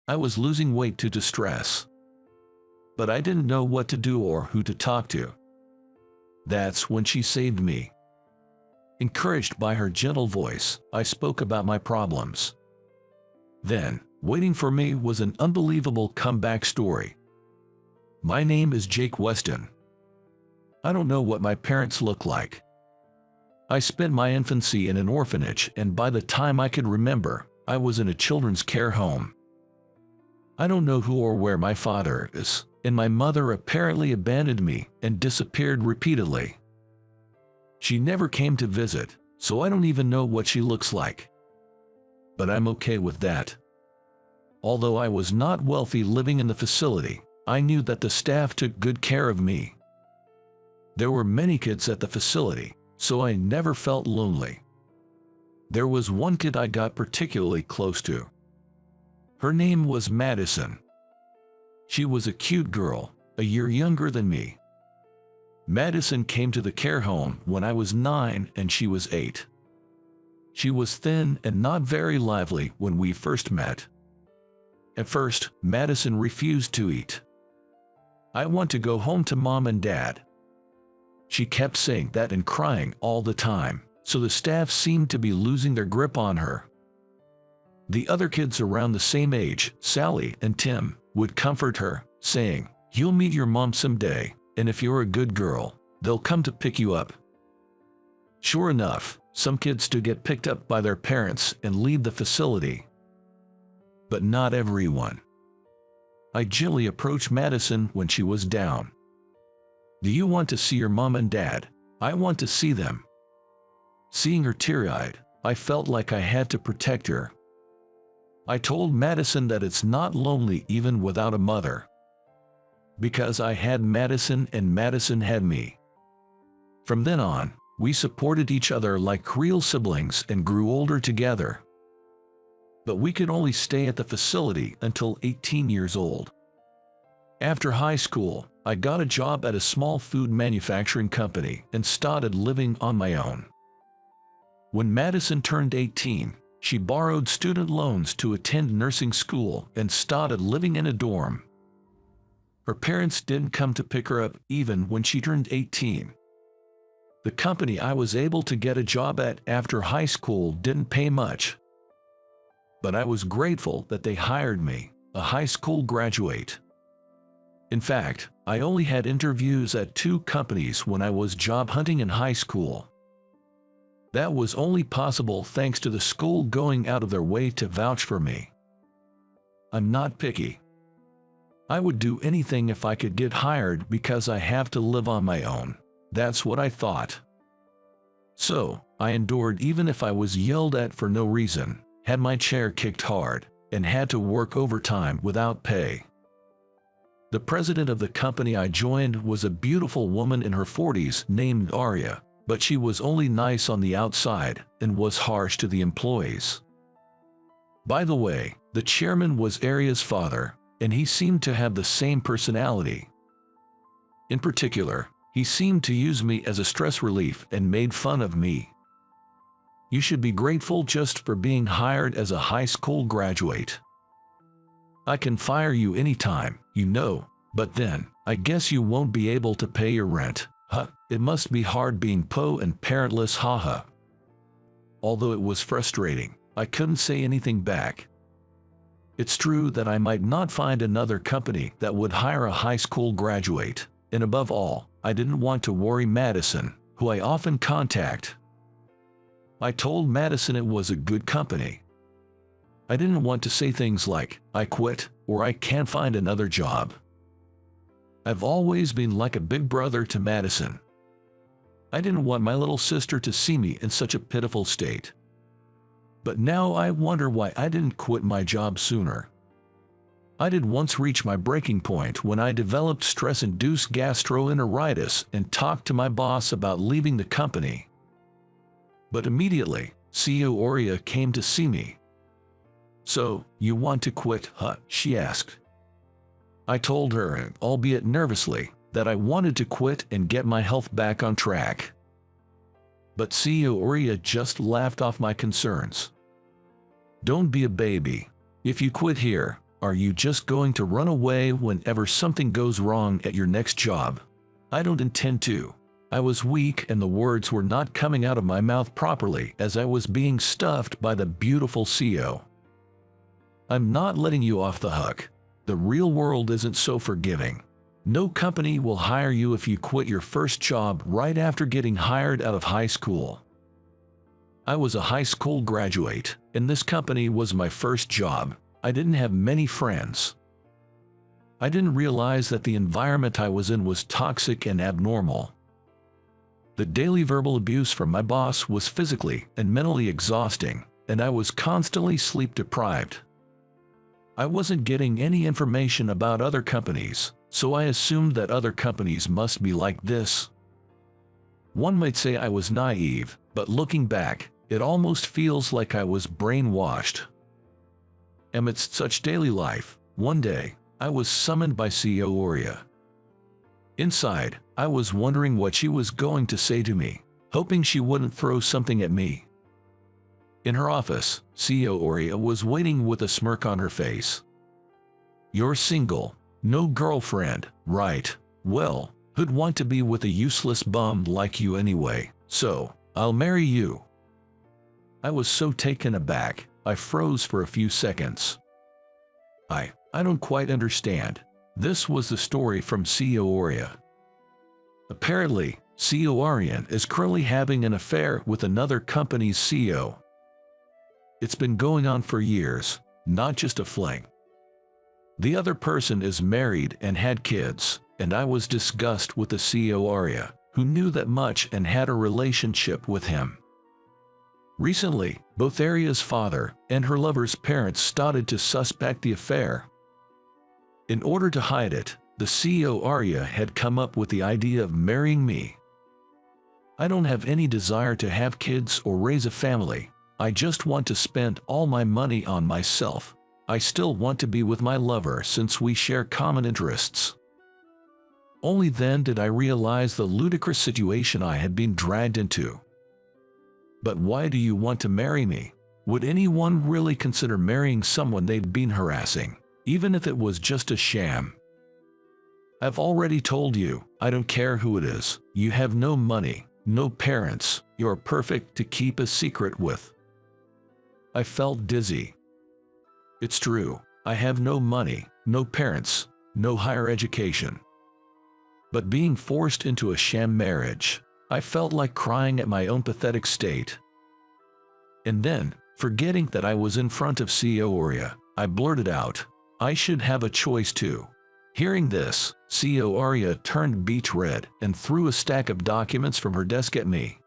I was losing weight due to stress, but I didn't know what to do or who to talk to. That's when she saved me. Encouraged by her gentle voice, I spoke about my problems. Then, waiting for me was an unbelievable comeback story. My name is Jake Weston. I don't know what my parents look like. I spent my infancy in an orphanage, and by the time I could remember, I was in a children's care home. I don't know who or where my father is, and my mother apparently abandoned me and disappeared repeatedly. She never came to visit, so I don't even know what she looks like. But I'm okay with that. Although I was not wealthy living in the facility, I knew that the staff took good care of me. There were many kids at the facility, so I never felt lonely. There was one kid I got particularly close to. Her name was Madison. She was a cute girl, a year younger than me. Madison came to the care home when I was 9 and she was 8. She was thin and not very lively when we first met. At first, Madison refused to eat. "I want to go home to Mom and Dad." She kept saying that and crying all the time, so the staff seemed to be losing their grip on her. The other kids around the same age, Sally and Tim, would comfort her, saying, "You'll meet your mom someday, and if you're a good girl, they'll come to pick you up." Sure enough, some kids do get picked up by their parents and leave the facility. But not everyone. I gently approached Madison when she was down. "Do you want to see your mom and dad? I want to see them." Seeing her teary-eyed, I felt like I had to protect her. I told Madison that it's not lonely even without a mother. Because I had Madison and Madison had me. From then on, we supported each other like real siblings and grew older together. But we could only stay at the facility until 18 years old. After high school, I got a job at a small food manufacturing company and started living on my own. When Madison turned 18, she borrowed student loans to attend nursing school and started living in a dorm. Her parents didn't come to pick her up even when she turned 18. The company I was able to get a job at after high school didn't pay much. But I was grateful that they hired me, a high school graduate. In fact, I only had interviews at 2 companies when I was job hunting in high school. That was only possible thanks to the school going out of their way to vouch for me. I'm not picky. I would do anything if I could get hired because I have to live on my own. That's what I thought. So, I endured even if I was yelled at for no reason, had my chair kicked hard, and had to work overtime without pay. The president of the company I joined was a beautiful woman in her 40s named Aria, but she was only nice on the outside and was harsh to the employees. By the way, the chairman was Aria's father, and he seemed to have the same personality. In particular, he seemed to use me as a stress relief and made fun of me. "You should be grateful just for being hired as a high school graduate. I can fire you anytime, you know, but then, I guess you won't be able to pay your rent. Huh, it must be hard being poor and parentless, haha." Although it was frustrating, I couldn't say anything back. It's true that I might not find another company that would hire a high school graduate, and above all, I didn't want to worry Madison, who I often contact. I told Madison it was a good company. I didn't want to say things like, "I quit," or "I can't find another job." I've always been like a big brother to Madison. I didn't want my little sister to see me in such a pitiful state. But now I wonder why I didn't quit my job sooner. I did once reach my breaking point when I developed stress-induced gastroenteritis and talked to my boss about leaving the company. But immediately, CEO Aurea came to see me. "So, you want to quit, huh?" she asked. I told her, albeit nervously, that I wanted to quit and get my health back on track. But CEO Aurea just laughed off my concerns. "Don't be a baby. If you quit here, Are you just going to run away whenever something goes wrong at your next job? I don't intend to. I was weak and the words were not coming out of my mouth properly as I was being stuffed by the beautiful CEO. I'm not letting you off the hook. The real world isn't so forgiving. No company will hire you if you quit your first job right after getting hired out of high school. I was a high school graduate, and this company was my first job. I didn't have many friends. I didn't realize that the environment I was in was toxic and abnormal. The daily verbal abuse from my boss was physically and mentally exhausting, and I was constantly sleep deprived. I wasn't getting any information about other companies, so I assumed that other companies must be like this. One might say I was naive, but looking back, it almost feels like I was brainwashed. Amidst such daily life, one day, I was summoned by CEO Oria. Inside, I was wondering what she was going to say to me, hoping she wouldn't throw something at me. In her office, CEO Oria was waiting with a smirk on her face. "You're single, no girlfriend, right? Well, who'd want to be with a useless bum like you anyway, so I'll marry you." I was so taken aback, I froze for a few seconds. I don't quite understand. This was the story from CEO Oria. Apparently, CEO Aryan is currently having an affair with another company's CEO. It's been going on for years, not just a fling. The other person is married and had kids, and I was disgusted with the CEO Arya, who knew that much and had a relationship with him. Recently, both Arya's father and her lover's parents started to suspect the affair. In order to hide it, the CEO Arya had come up with the idea of marrying me. I don't have any desire to have kids or raise a family. I just want to spend all my money on myself. I still want to be with my lover since we share common interests. Only then did I realize the ludicrous situation I had been dragged into. But why do you want to marry me? Would anyone really consider marrying someone they'd been harassing, even if it was just a sham? I've already told you, I don't care who it is. You have no money, no parents, you're perfect to keep a secret with. I felt dizzy. It's true, I have no money, no parents, no higher education. But being forced into a sham marriage, I felt like crying at my own pathetic state. And then, forgetting that I was in front of CEO Oria, I blurted out, "I should have a choice too." Hearing this, CEO Arya turned beet red and threw a stack of documents from her desk at me.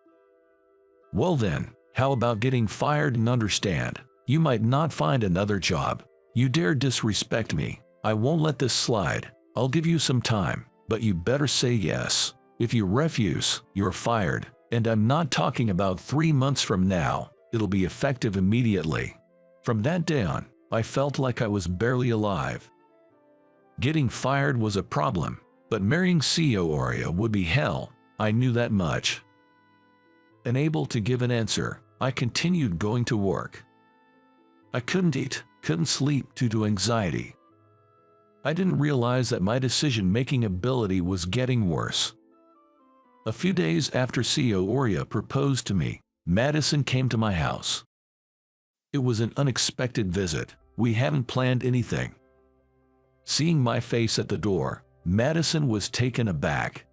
"Well then, how about getting fired and understand? You might not find another job. You dare disrespect me. I won't let this slide. I'll give you some time, but you better say yes. If you refuse, you're fired. And I'm not talking about 3 months from now. It'll be effective immediately." From that day on, I felt like I was barely alive. Getting fired was a problem, but marrying CEO Arya would be hell. I knew that much. Unable to give an answer, I continued going to work. I couldn't eat, couldn't sleep due to anxiety. I didn't realize that my decision-making ability was getting worse. A few days after CEO Arya proposed to me, Madison came to my house. It was an unexpected visit. We hadn't planned anything. Seeing my face at the door, Madison was taken aback.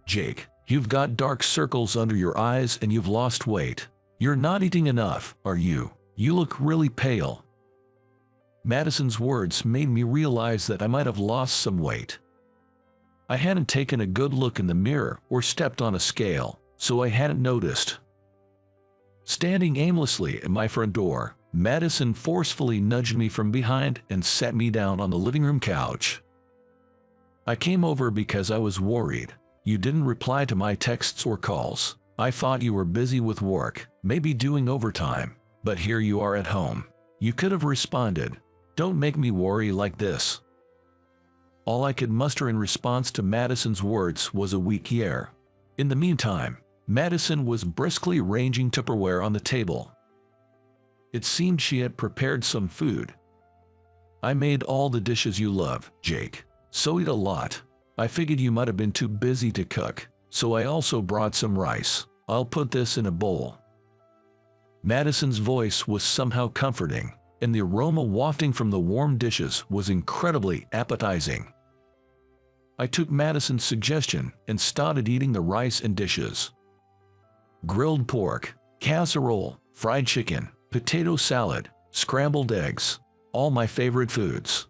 "Jake, you've got dark circles under your eyes and you've lost weight. You're not eating enough, are you? You look really pale." Madison's words made me realize that I might have lost some weight. I hadn't taken a good look in the mirror or stepped on a scale, so I hadn't noticed. Standing aimlessly at my front door, Madison forcefully nudged me from behind and sat me down on the living room couch. "I came over because I was worried. You didn't reply to my texts or calls. I thought you were busy with work, maybe doing overtime, but here you are at home. You could have responded. Don't make me worry like this." All I could muster in response to Madison's words was a weak yare. In the meantime, Madison was briskly arranging Tupperware on the table. It seemed she had prepared some food. I made all the dishes you love, Jake. So eat a lot. I figured you might have been too busy to cook, so I also brought some rice. I'll put this in a bowl. Madison's voice was somehow comforting, and the aroma wafting from the warm dishes was incredibly appetizing. I took Madison's suggestion and started eating the rice and dishes. Grilled pork, casserole, fried chicken, potato salad, scrambled eggs, all my favorite foods.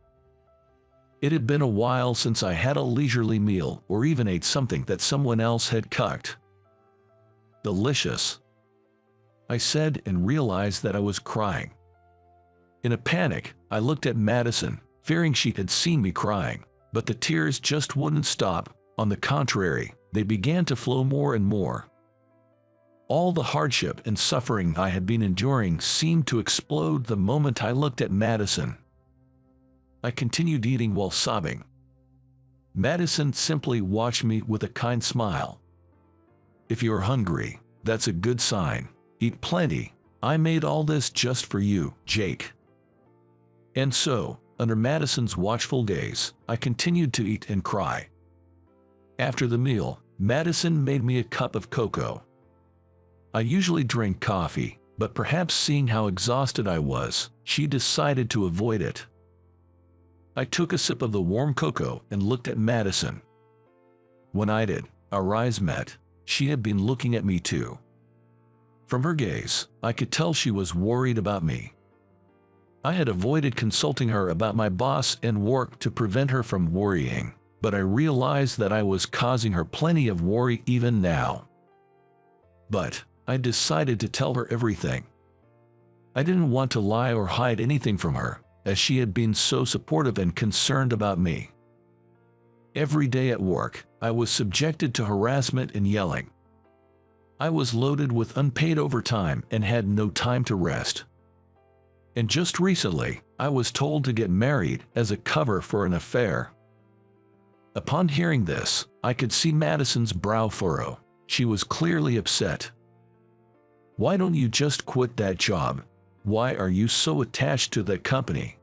It had been a while since I had a leisurely meal or even ate something that someone else had cooked. Delicious, I said, and realized that I was crying. In a panic, I looked at Madison, fearing she had seen me crying, but the tears just wouldn't stop. On the contrary, they began to flow more and more. All the hardship and suffering I had been enduring seemed to explode the moment I looked at Madison. I continued eating while sobbing. Madison simply watched me with a kind smile. If you're hungry, that's a good sign. Eat plenty. I made all this just for you, Jake. And so, under Madison's watchful gaze, I continued to eat and cry. After the meal, Madison made me a cup of cocoa. I usually drink coffee, but perhaps seeing how exhausted I was, she decided to avoid it. I took a sip of the warm cocoa and looked at Madison. When I did, our eyes met. She had been looking at me too. From her gaze, I could tell she was worried about me. I had avoided consulting her about my boss and work to prevent her from worrying, but I realized that I was causing her plenty of worry even now. But I decided to tell her everything. I didn't want to lie or hide anything from her, as she had been so supportive and concerned about me. Every day at work, I was subjected to harassment and yelling. I was loaded with unpaid overtime and had no time to rest. And just recently, I was told to get married as a cover for an affair. Upon hearing this, I could see Madison's brow furrow. She was clearly upset. Why don't you just quit that job? Why are you so attached to that company?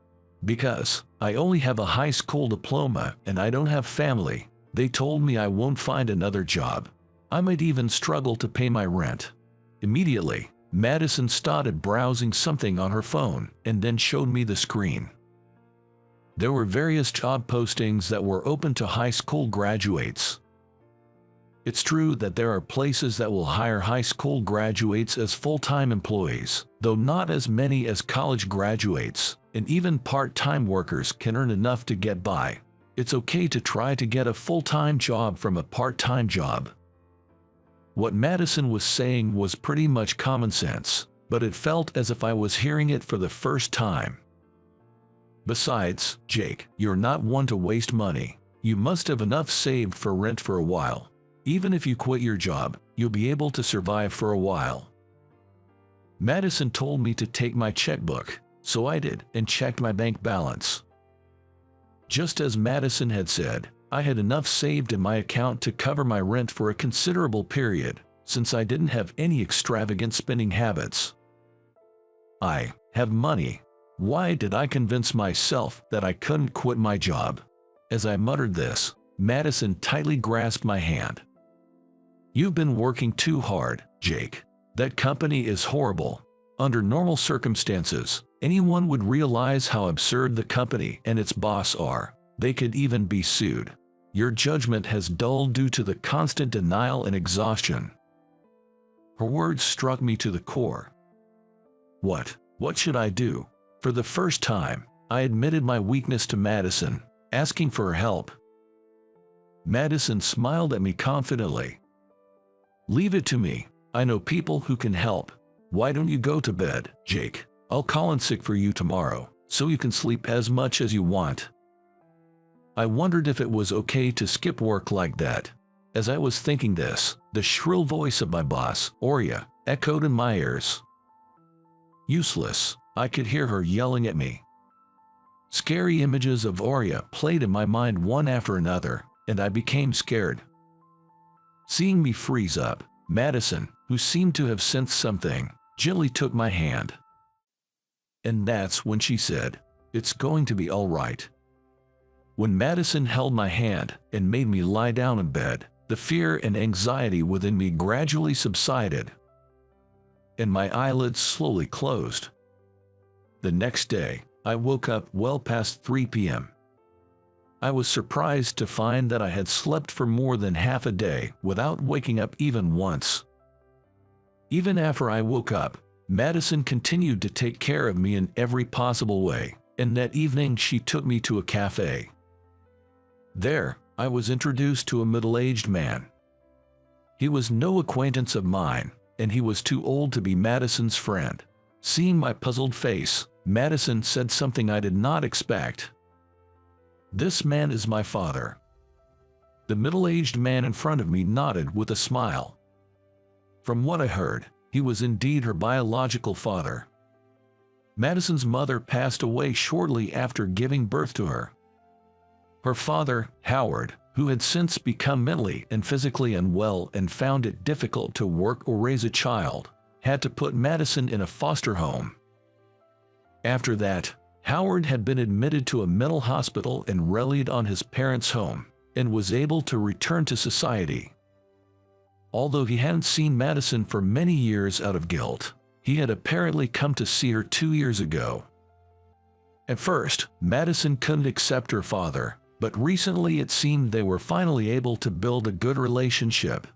Because I only have a high school diploma and I don't have family. They told me I won't find another job. I might even struggle to pay my rent. Immediately, Madison started browsing something on her phone and then showed me the screen. There were various job postings that were open to high school graduates. It's true that there are places that will hire high school graduates as full-time employees, though not as many as college graduates, and even part-time workers can earn enough to get by. It's okay to try to get a full-time job from a part-time job. What Madison was saying was pretty much common sense, but it felt as if I was hearing it for the first time. Besides, Jake, you're not one to waste money. You must have enough saved for rent for a while. Even if you quit your job, you'll be able to survive for a while. Madison told me to take my checkbook, so I did and checked my bank balance. Just as Madison had said, I had enough saved in my account to cover my rent for a considerable period, since I didn't have any extravagant spending habits. I have money. Why did I convince myself that I couldn't quit my job? As I muttered this, Madison tightly grasped my hand. You've been working too hard, Jake. That company is horrible. Under normal circumstances, anyone would realize how absurd the company and its boss are. They could even be sued. Your judgment has dulled due to the constant denial and exhaustion. Her words struck me to the core. What should I do? For the first time, I admitted my weakness to Madison, asking for her help. Madison smiled at me confidently. Leave it to me. I know people who can help. Why don't you go to bed, Jake? I'll call in sick for you tomorrow, so you can sleep as much as you want. I wondered if it was okay to skip work like that. As I was thinking this, the shrill voice of my boss, Oria, echoed in my ears. Useless. I could hear her yelling at me. Scary images of Oria played in my mind one after another, and I became scared. Seeing me freeze up, Madison, who seemed to have sensed something, gently took my hand. And that's when she said, It's going to be all right." When Madison held my hand and made me lie down in bed, the fear and anxiety within me gradually subsided, and my eyelids slowly closed. The next day, I woke up well past 3 p.m. I was surprised to find that I had slept for more than half a day without waking up even once. Even after I woke up, Madison continued to take care of me in every possible way, and that evening she took me to a cafe. There, I was introduced to a middle-aged man. He was no acquaintance of mine, and he was too old to be Madison's friend. Seeing my puzzled face, Madison said something I did not expect. "This man is my father." The middle-aged man in front of me nodded with a smile. From what I heard, he was indeed her biological father. Madison's mother passed away shortly after giving birth to her. Her father, Howard, who had since become mentally and physically unwell and found it difficult to work or raise a child, had to put Madison in a foster home. After that, Howard had been admitted to a mental hospital and rallied on his parents' home, and was able to return to society. Although he hadn't seen Madison for many years out of guilt, he had apparently come to see her 2 years ago. At first, Madison couldn't accept her father, but recently it seemed they were finally able to build a good relationship.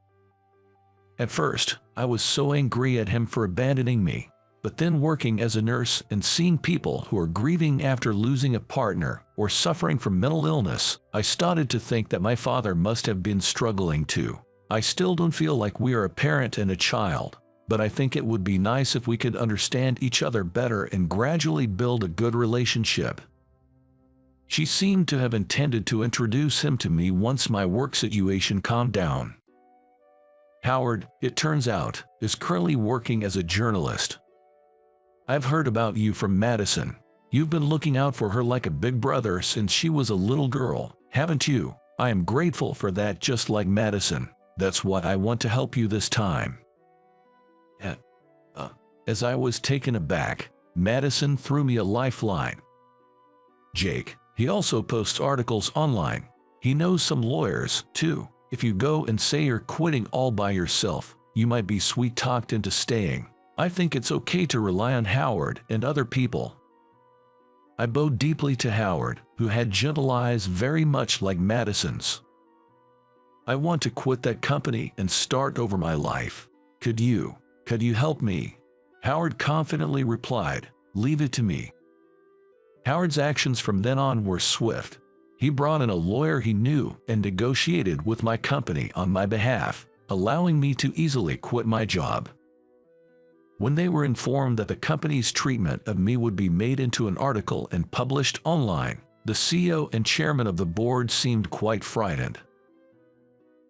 At first, I was so angry at him for abandoning me, but then working as a nurse and seeing people who are grieving after losing a partner or suffering from mental illness, I started to think that my father must have been struggling too. I still don't feel like we are a parent and a child, but I think it would be nice if we could understand each other better and gradually build a good relationship. She seemed to have intended to introduce him to me once my work situation calmed down. Howard, it turns out, is currently working as a journalist. I've heard about you from Madison. You've been looking out for her like a big brother since she was a little girl, haven't you? I am grateful for that, just like Madison. That's why I want to help you this time." As I was taken aback, Madison threw me a lifeline. "Jake, he also posts articles online. He knows some lawyers, too. If you go and say you're quitting all by yourself, you might be sweet-talked into staying. I think it's okay to rely on Howard and other people." I bowed deeply to Howard, who had gentle eyes very much like Madison's. "I want to quit that company and start over my life. Could you help me?" Howard confidently replied, "Leave it to me." Howard's actions from then on were swift. He brought in a lawyer he knew and negotiated with my company on my behalf, allowing me to easily quit my job. When they were informed that the company's treatment of me would be made into an article and published online, the CEO and chairman of the board seemed quite frightened.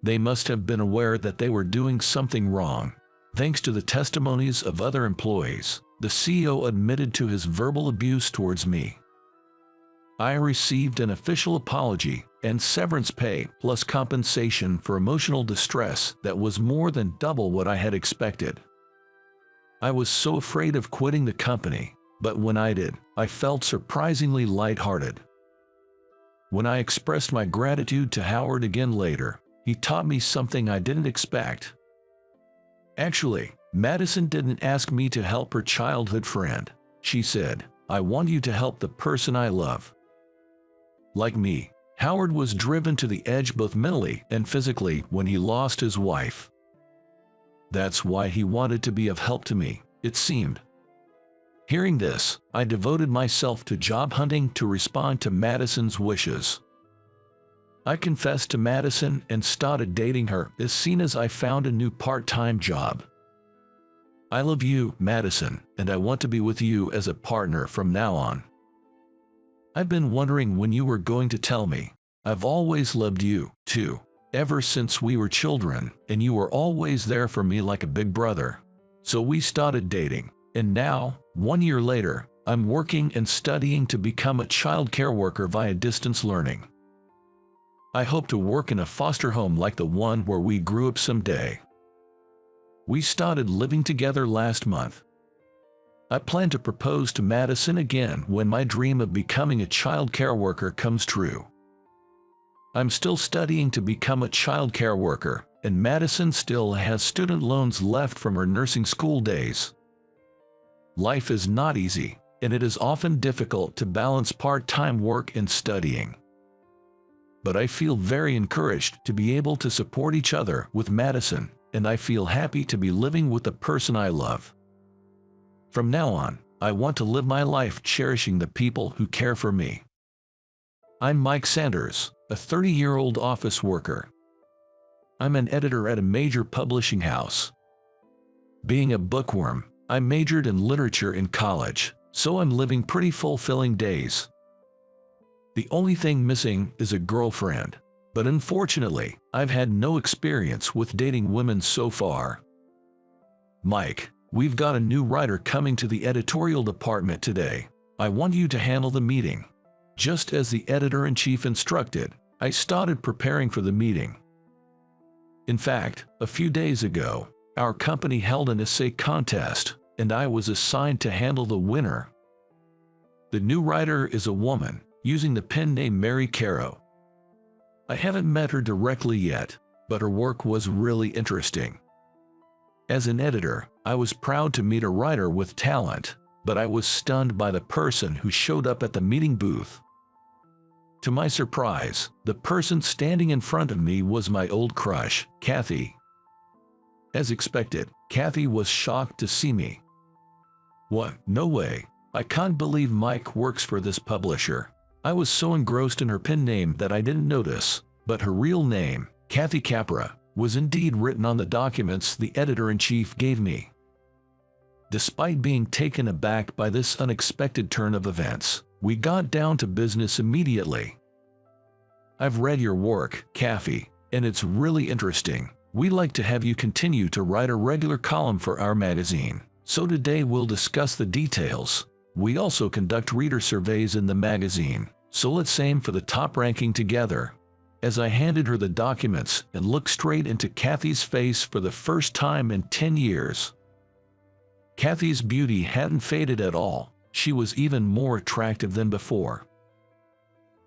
They must have been aware that they were doing something wrong. Thanks to the testimonies of other employees, the CEO admitted to his verbal abuse towards me. I received an official apology and severance pay plus compensation for emotional distress that was more than double what I had expected. I was so afraid of quitting the company, but when I did, I felt surprisingly lighthearted. When I expressed my gratitude to Howard again later, he taught me something I didn't expect. Actually, Madison didn't ask me to help her childhood friend. She said, "I want you to help the person I love." Like me, Howard was driven to the edge both mentally and physically when he lost his wife. That's why he wanted to be of help to me, it seemed. Hearing this, I devoted myself to job hunting to respond to Madison's wishes. I confessed to Madison and started dating her as soon as I found a new part-time job. "I love you, Madison, and I want to be with you as a partner from now on. I've been wondering when you were going to tell me. I've always loved you, too, ever since we were children, and you were always there for me like a big brother. So we started dating, and now, 1 year later, I'm working and studying to become a child care worker via distance learning. I hope to work in a foster home like the one where we grew up someday. We started living together last month. I plan to propose to Madison again when my dream of becoming a child care worker comes true. I'm still studying to become a child care worker, and Madison still has student loans left from her nursing school days. Life is not easy, and it is often difficult to balance part-time work and studying. But I feel very encouraged to be able to support each other with Madison, and I feel happy to be living with the person I love. From now on, I want to live my life cherishing the people who care for me. I'm Mike Sanders, a 30-year-old office worker. I'm an editor at a major publishing house. Being a bookworm, I majored in literature in college, so I'm living pretty fulfilling days. The only thing missing is a girlfriend, but unfortunately, I've had no experience with dating women so far. Mike, we've got a new writer coming to the editorial department today. I want you to handle the meeting. Just as the editor-in-chief instructed, I started preparing for the meeting. In fact, a few days ago, our company held an essay contest, and I was assigned to handle the winner. The new writer is a woman, using the pen name Mary Caro. I haven't met her directly yet, but her work was really interesting. As an editor, I was proud to meet a writer with talent, but I was stunned by the person who showed up at the meeting booth. To my surprise, the person standing in front of me was my old crush, Kathy. As expected, Kathy was shocked to see me. "What? No way. I can't believe Mike works for this publisher." I was so engrossed in her pen name that I didn't notice, but her real name, Kathy Capra, was indeed written on the documents the editor-in-chief gave me. Despite being taken aback by this unexpected turn of events, we got down to business immediately. "I've read your work, Kathy, and it's really interesting. We'd like to have you continue to write a regular column for our magazine, so today we'll discuss the details. We also conduct reader surveys in the magazine, so let's aim for the top ranking together." As I handed her the documents and looked straight into Kathy's face for the first time in 10 years. Kathy's beauty hadn't faded at all. She was even more attractive than before.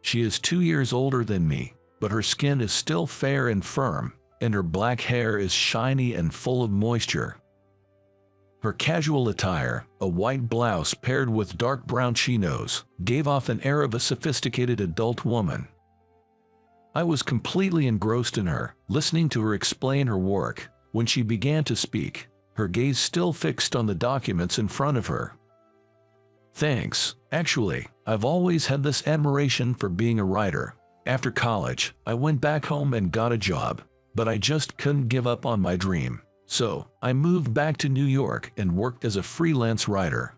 She is 2 years older than me, but her skin is still fair and firm, and her black hair is shiny and full of moisture. Her casual attire, a white blouse paired with dark brown chinos, gave off an air of a sophisticated adult woman. I was completely engrossed in her, listening to her explain her work. When she began to speak, her gaze still fixed on the documents in front of her. "Thanks. Actually, I've always had this admiration for being a writer. After college, I went back home and got a job, but I just couldn't give up on my dream. So, I moved back to New York and worked as a freelance writer."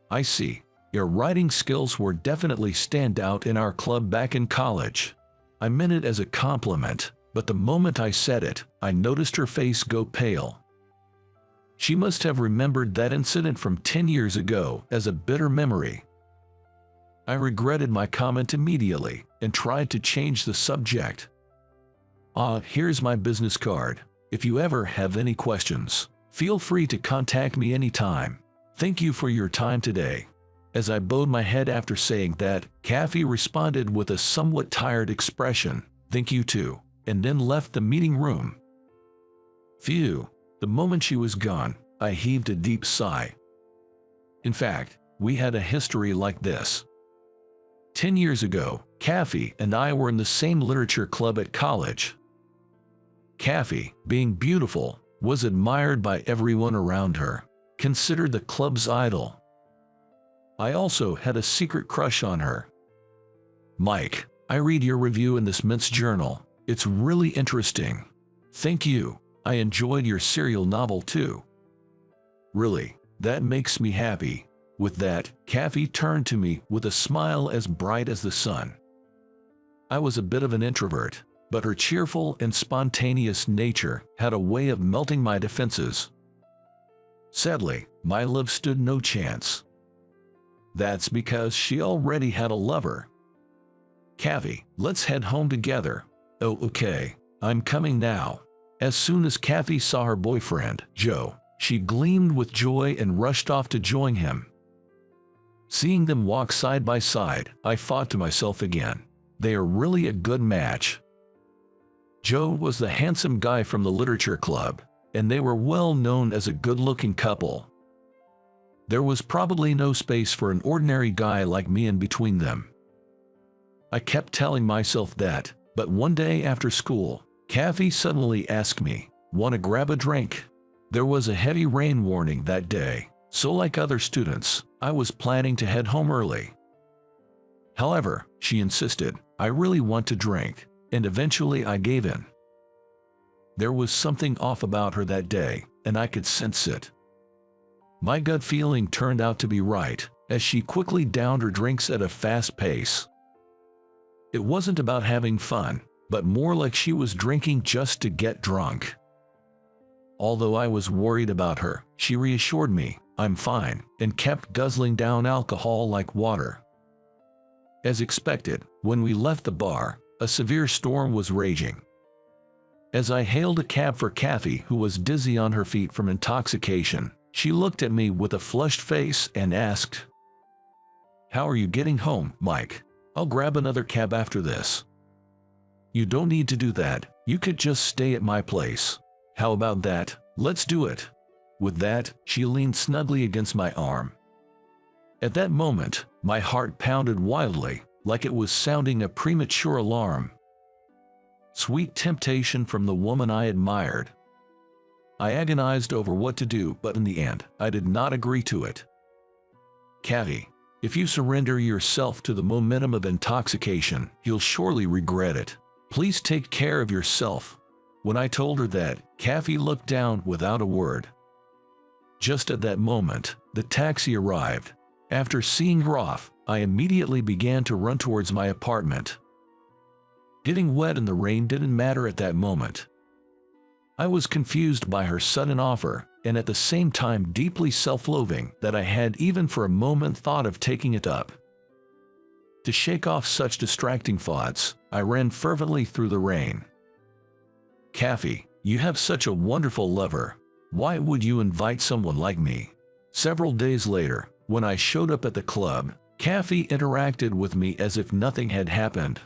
"I see. Your writing skills were definitely stand out in our club back in college." I meant it as a compliment, but the moment I said it, I noticed her face go pale. She must have remembered that incident from 10 years ago as a bitter memory. I regretted my comment immediately and tried to change the subject. Here's my business card. If you ever have any questions, feel free to contact me anytime. Thank you for your time today." As I bowed my head after saying that, Kathy responded with a somewhat tired expression, "Thank you too," and then left the meeting room. Phew. The moment she was gone, I heaved a deep sigh. In fact, we had a history like this. 10 years ago, Kathy and I were in the same literature club at college. Kathy, being beautiful, was admired by everyone around her, considered the club's idol. I also had a secret crush on her. "Mike, I read your review in this men's journal. It's really interesting." "Thank you. I enjoyed your serial novel too." "Really, that makes me happy." With that, Kathy turned to me with a smile as bright as the sun. I was a bit of an introvert, but her cheerful and spontaneous nature had a way of melting my defenses. Sadly, my love stood no chance. That's because she already had a lover. "Kathy, let's head home together." "Oh, okay. I'm coming now." As soon as Kathy saw her boyfriend, Joe, She gleamed with joy and rushed off to join him. Seeing them walk side by side, I thought to myself again, they are really a good match. Joe was the handsome guy from the literature club, and they were well known as a good-looking couple. There was probably no space for an ordinary guy like me in between them. I kept telling myself that, but one day after school, Kathy suddenly asked me, "Want to grab a drink?" There was a heavy rain warning that day, so like other students, I was planning to head home early. However, she insisted, "I really want to drink," and eventually I gave in. There was something off about her that day, and I could sense it. My gut feeling turned out to be right, as she quickly downed her drinks at a fast pace. It wasn't about having fun, but more like she was drinking just to get drunk. Although I was worried about her, she reassured me, "I'm fine," and kept guzzling down alcohol like water. As expected, when we left the bar, a severe storm was raging. As I hailed a cab for Kathy, who was dizzy on her feet from intoxication, she looked at me with a flushed face and asked, "How are you getting home, Mike? I'll grab another cab after this." "You don't need to do that, you could just stay at my place." "How about that? Let's do it." With that, she leaned snugly against my arm. At that moment, my heart pounded wildly, like it was sounding a premature alarm. Sweet temptation from the woman I admired. I agonized over what to do, but in the end, I did not agree to it. "Kathy, if you surrender yourself to the momentum of intoxication, you'll surely regret it. Please take care of yourself." When I told her that, Kathy looked down without a word. Just at that moment, the taxi arrived. After seeing her off, I immediately began to run towards my apartment. Getting wet in the rain didn't matter at that moment. I was confused by her sudden offer, and at the same time deeply self-loathing that I had even for a moment thought of taking it up. To shake off such distracting thoughts, I ran fervently through the rain. "Kathy, you have such a wonderful lover. Why would you invite someone like me?" Several days later, when I showed up at the club, Kathy interacted with me as if nothing had happened.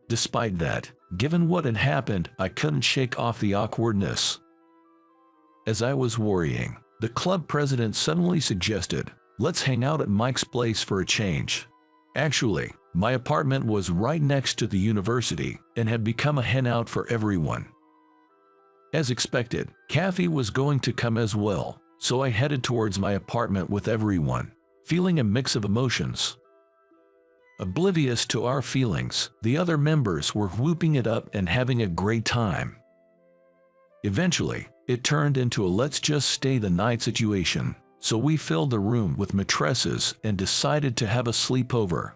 Despite that, given what had happened, I couldn't shake off the awkwardness. As I was worrying, the club president suddenly suggested, "Let's hang out at Mike's place for a change." Actually, my apartment was right next to the university and had become a hangout for everyone. As expected, Kathy was going to come as well, so I headed towards my apartment with everyone, feeling a mix of emotions. Oblivious to our feelings, the other members were whooping it up and having a great time. Eventually, it turned into a let's just stay the night situation, so we filled the room with mattresses and decided to have a sleepover.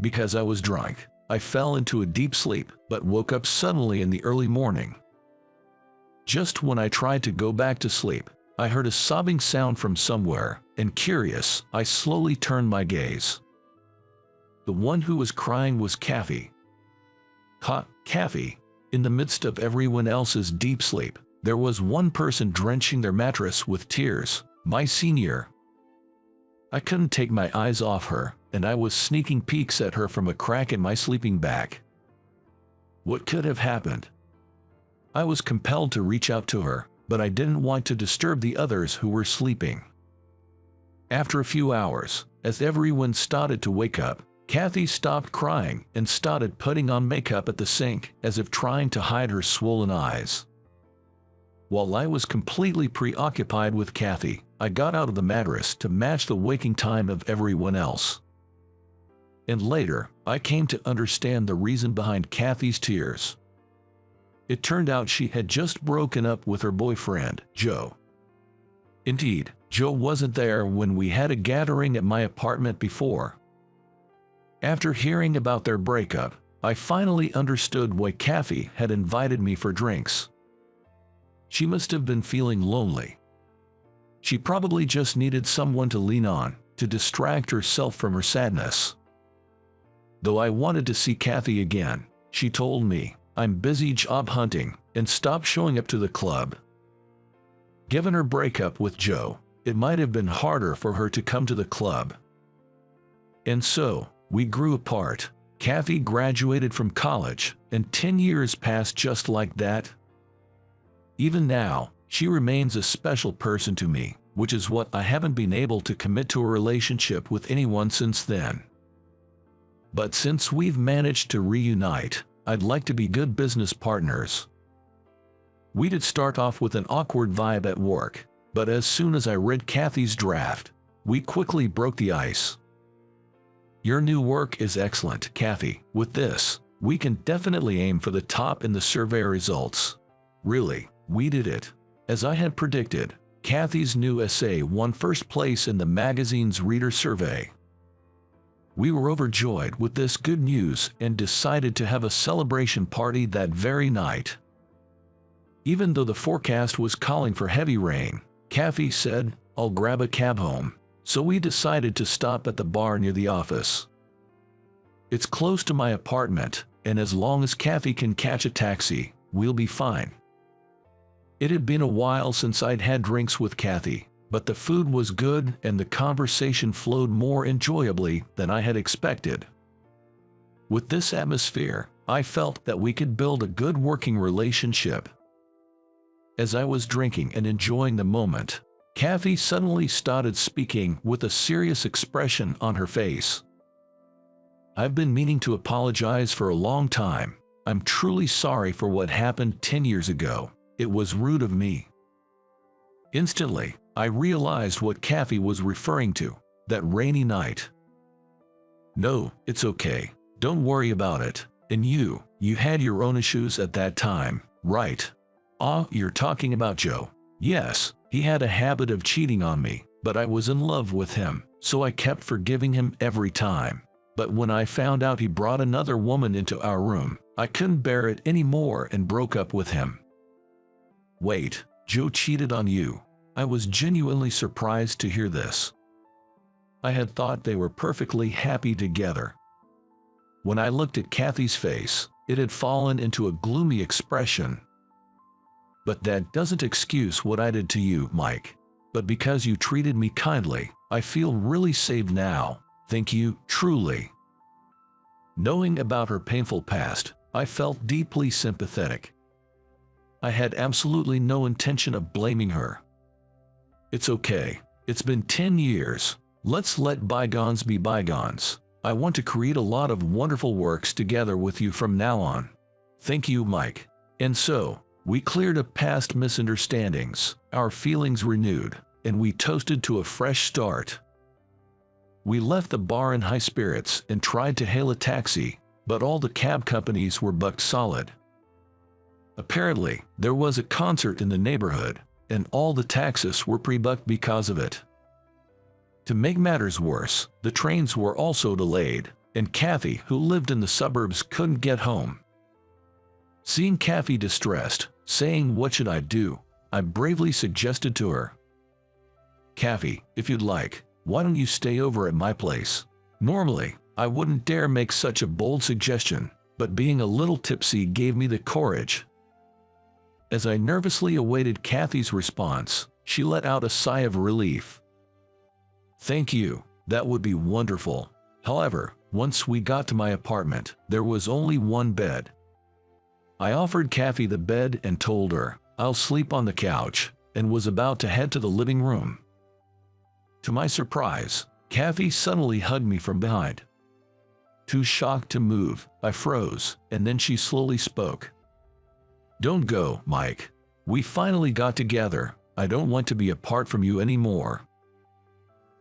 Because I was drunk, I fell into a deep sleep but woke up suddenly in the early morning. Just when I tried to go back to sleep, I heard a sobbing sound from somewhere, and curious, I slowly turned my gaze. The one who was crying was Kathy. Kathy. In the midst of everyone else's deep sleep, there was one person drenching their mattress with tears, my senior. I couldn't take my eyes off her, and I was sneaking peeks at her from a crack in my sleeping bag. What could have happened? I was compelled to reach out to her, but I didn't want to disturb the others who were sleeping. After a few hours, as everyone started to wake up, Kathy stopped crying and started putting on makeup at the sink as if trying to hide her swollen eyes. While I was completely preoccupied with Kathy, I got out of the mattress to match the waking time of everyone else. And later, I came to understand the reason behind Kathy's tears. It turned out she had just broken up with her boyfriend, Joe. Indeed, Joe wasn't there when we had a gathering at my apartment before. After hearing about their breakup, I finally understood why Kathy had invited me for drinks. She must have been feeling lonely. She probably just needed someone to lean on, to distract herself from her sadness. Though I wanted to see Kathy again, she told me, "I'm busy job hunting, and stop showing up to the club." Given her breakup with Joe, it might have been harder for her to come to the club. And so, we grew apart. Kathy graduated from college, and 10 years passed just like that. Even now, she remains a special person to me, which is what I haven't been able to commit to a relationship with anyone since then. But since we've managed to reunite, I'd like to be good business partners. We did start off with an awkward vibe at work, but as soon as I read Kathy's draft, we quickly broke the ice. Your new work is excellent, Kathy. With this, we can definitely aim for the top in the survey results. Really, we did it. As I had predicted, Kathy's new essay won first place in the magazine's reader survey. We were overjoyed with this good news and decided to have a celebration party that very night. Even though the forecast was calling for heavy rain, Kathy said, "I'll grab a cab home," so we decided to stop at the bar near the office. It's close to my apartment, and as long as Kathy can catch a taxi, we'll be fine. It had been a while since I'd had drinks with Kathy, but the food was good and the conversation flowed more enjoyably than I had expected. With this atmosphere, I felt that we could build a good working relationship. As I was drinking and enjoying the moment, Kathy suddenly started speaking with a serious expression on her face. "I've been meaning to apologize for a long time. I'm truly sorry for what happened 10 years ago. It was rude of me." Instantly, I realized what Kathy was referring to, that rainy night. "No, it's okay. Don't worry about it. And you had your own issues at that time, right? Ah, you're talking about Joe. Yes, he had a habit of cheating on me, but I was in love with him, so I kept forgiving him every time. But when I found out he brought another woman into our room, I couldn't bear it anymore and broke up with him." "Wait, Joe cheated on you?" I was genuinely surprised to hear this. I had thought they were perfectly happy together. When I looked at Kathy's face, it had fallen into a gloomy expression. "But that doesn't excuse what I did to you, Mike. But because you treated me kindly, I feel really saved now. Thank you, truly." Knowing about her painful past, I felt deeply sympathetic. I had absolutely no intention of blaming her. "It's okay. It's been 10 years. Let's let bygones be bygones. I want to create a lot of wonderful works together with you from now on. Thank you, Mike." And so, we cleared up past misunderstandings, our feelings renewed, and we toasted to a fresh start. We left the bar in high spirits and tried to hail a taxi, but all the cab companies were booked solid. Apparently, there was a concert in the neighborhood, and all the taxis were pre-booked because of it. To make matters worse, the trains were also delayed, and Kathy, who lived in the suburbs, couldn't get home. Seeing Kathy distressed, saying, "What should I do?" I bravely suggested to her, "Kathy, if you'd like, why don't you stay over at my place?" Normally, I wouldn't dare make such a bold suggestion, but being a little tipsy gave me the courage. As I nervously awaited Kathy's response, she let out a sigh of relief. "Thank you, that would be wonderful." However, once we got to my apartment, there was only one bed. I offered Kathy the bed and told her, "I'll sleep on the couch," and was about to head to the living room. To my surprise, Kathy suddenly hugged me from behind. Too shocked to move, I froze, and then she slowly spoke. "Don't go, Mike. We finally got together. I don't want to be apart from you anymore."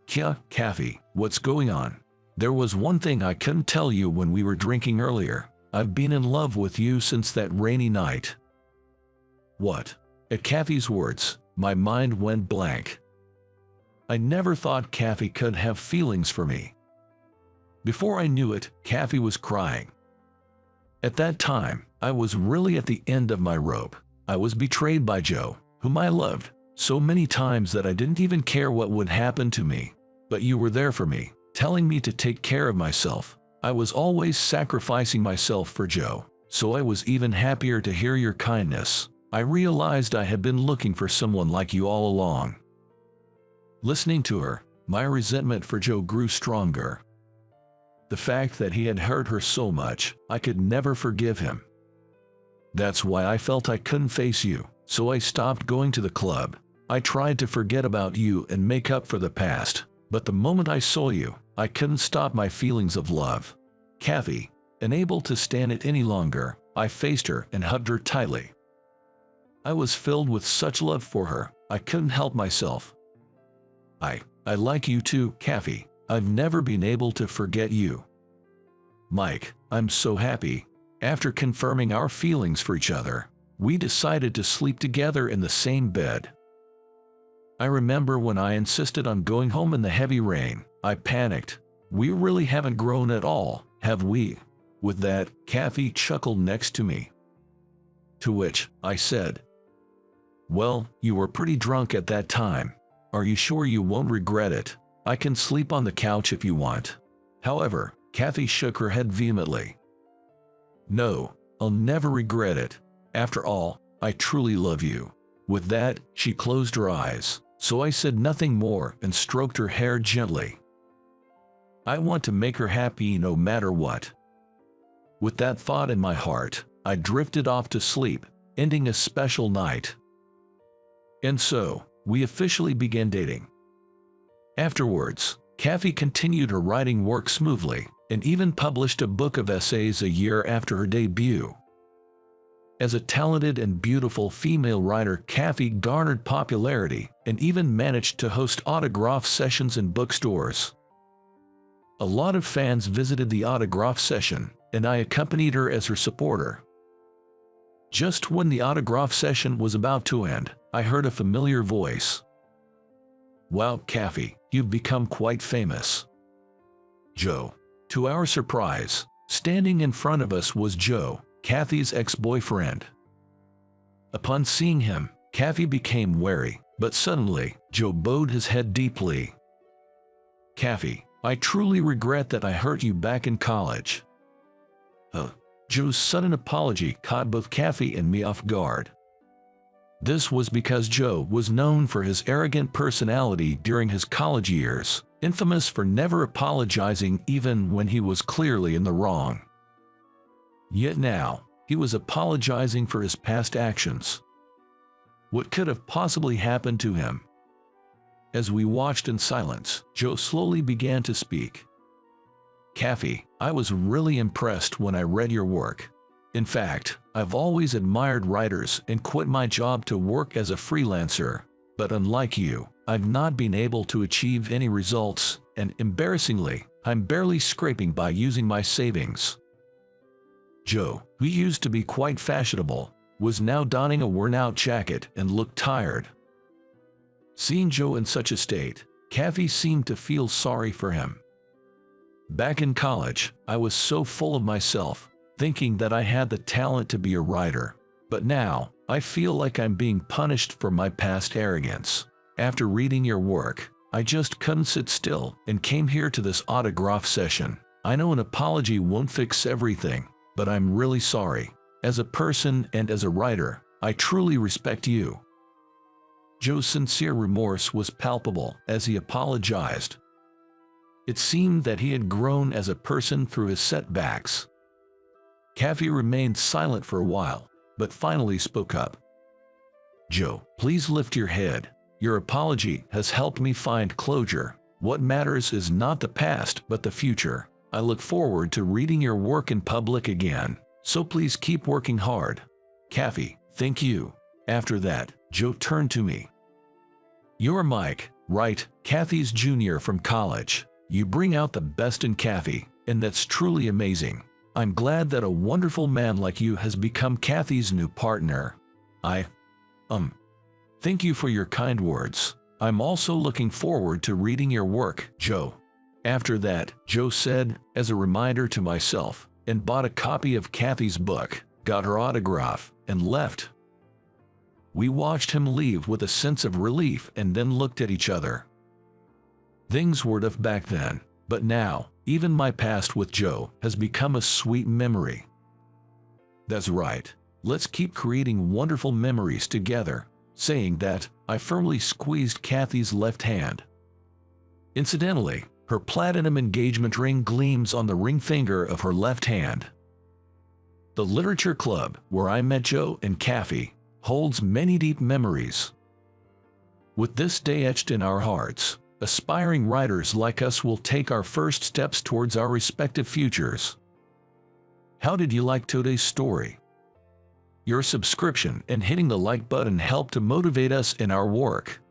Kathy, what's going on?" "There was one thing I couldn't tell you when we were drinking earlier. I've been in love with you since that rainy night." "What?" At Kathy's words, my mind went blank. I never thought Kathy could have feelings for me. Before I knew it, Kathy was crying. At that time, I was really at the end of my rope. I was betrayed by Joe, whom I loved, so many times that I didn't even care what would happen to me. But you were there for me, telling me to take care of myself. I was always sacrificing myself for Joe, so I was even happier to hear your kindness. I realized I had been looking for someone like you all along." Listening to her, my resentment for Joe grew stronger. The fact that he had hurt her so much, I could never forgive him. That's why I felt I couldn't face you, so I stopped going to the club. I tried to forget about you and make up for the past, but the moment I saw you, I couldn't stop my feelings of love. Kathy, unable to stand it any longer, I faced her and hugged her tightly. I was filled with such love for her, I couldn't help myself. I like you too, Kathy. I've never been able to forget you. Mike, I'm so happy. After confirming our feelings for each other, we decided to sleep together in the same bed. I remember when I insisted on going home in the heavy rain, I panicked. We really haven't grown at all, have we? With that, Kathy chuckled next to me. To which I said, "Well, you were pretty drunk at that time. Are you sure you won't regret it? I can sleep on the couch if you want." However, Kathy shook her head vehemently. "No, I'll never regret it. After all, I truly love you." With that, she closed her eyes, so I said nothing more and stroked her hair gently. I want to make her happy no matter what. With that thought in my heart, I drifted off to sleep, ending a special night. And so, we officially began dating. Afterwards, Kathy continued her writing work smoothly, and even published a book of essays a year after her debut. As a talented and beautiful female writer, Kathy garnered popularity and even managed to host autograph sessions in bookstores. A lot of fans visited the autograph session, and I accompanied her as her supporter. Just when the autograph session was about to end, I heard a familiar voice. "Wow, Kathy, you've become quite famous." Joe. To our surprise, standing in front of us was Joe, Kathy's ex-boyfriend. Upon seeing him, Kathy became wary, but suddenly, Joe bowed his head deeply. "Kathy, I truly regret that I hurt you back in college." Joe's sudden apology caught both Kathy and me off guard. This was because Joe was known for his arrogant personality during his college years, infamous for never apologizing even when he was clearly in the wrong. Yet now, he was apologizing for his past actions. What could have possibly happened to him? As we watched in silence, Joe slowly began to speak. "Kathy, I was really impressed when I read your work. In fact, I've always admired writers and quit my job to work as a freelancer, but unlike you, I've not been able to achieve any results, and embarrassingly, I'm barely scraping by using my savings." Joe, who used to be quite fashionable, was now donning a worn-out jacket and looked tired. Seeing Joe in such a state, Kathy seemed to feel sorry for him. Back in college, I was so full of myself, thinking that I had the talent to be a writer. But now, I feel like I'm being punished for my past arrogance. After reading your work, I just couldn't sit still and came here to this autograph session. I know an apology won't fix everything, but I'm really sorry. As a person and as a writer, I truly respect you. Joe's sincere remorse was palpable as he apologized. It seemed that he had grown as a person through his setbacks. Kathy remained silent for a while, but finally spoke up. "Joe, please lift your head. Your apology has helped me find closure. What matters is not the past but the future. I look forward to reading your work in public again, so please keep working hard." "Kathy, thank you." After that, Joe turned to me. "You're Mike, right? Kathy's junior from college. You bring out the best in Kathy, and that's truly amazing. I'm glad that a wonderful man like you has become Kathy's new partner. Thank you for your kind words. I'm also looking forward to reading your work, Joe." After that, Joe said, as a reminder to myself, and bought a copy of Kathy's book, got her autograph, and left. We watched him leave with a sense of relief and then looked at each other. Things were tough back then, but now, even my past with Joe has become a sweet memory. That's right. Let's keep creating wonderful memories together." Saying that, I firmly squeezed Kathy's left hand. Incidentally, her platinum engagement ring gleams on the ring finger of her left hand. The literature club, where I met Joe and Kathy, holds many deep memories. With this day etched in our hearts, aspiring writers like us will take our first steps towards our respective futures. How did you like today's story? Your subscription and hitting the like button help to motivate us in our work.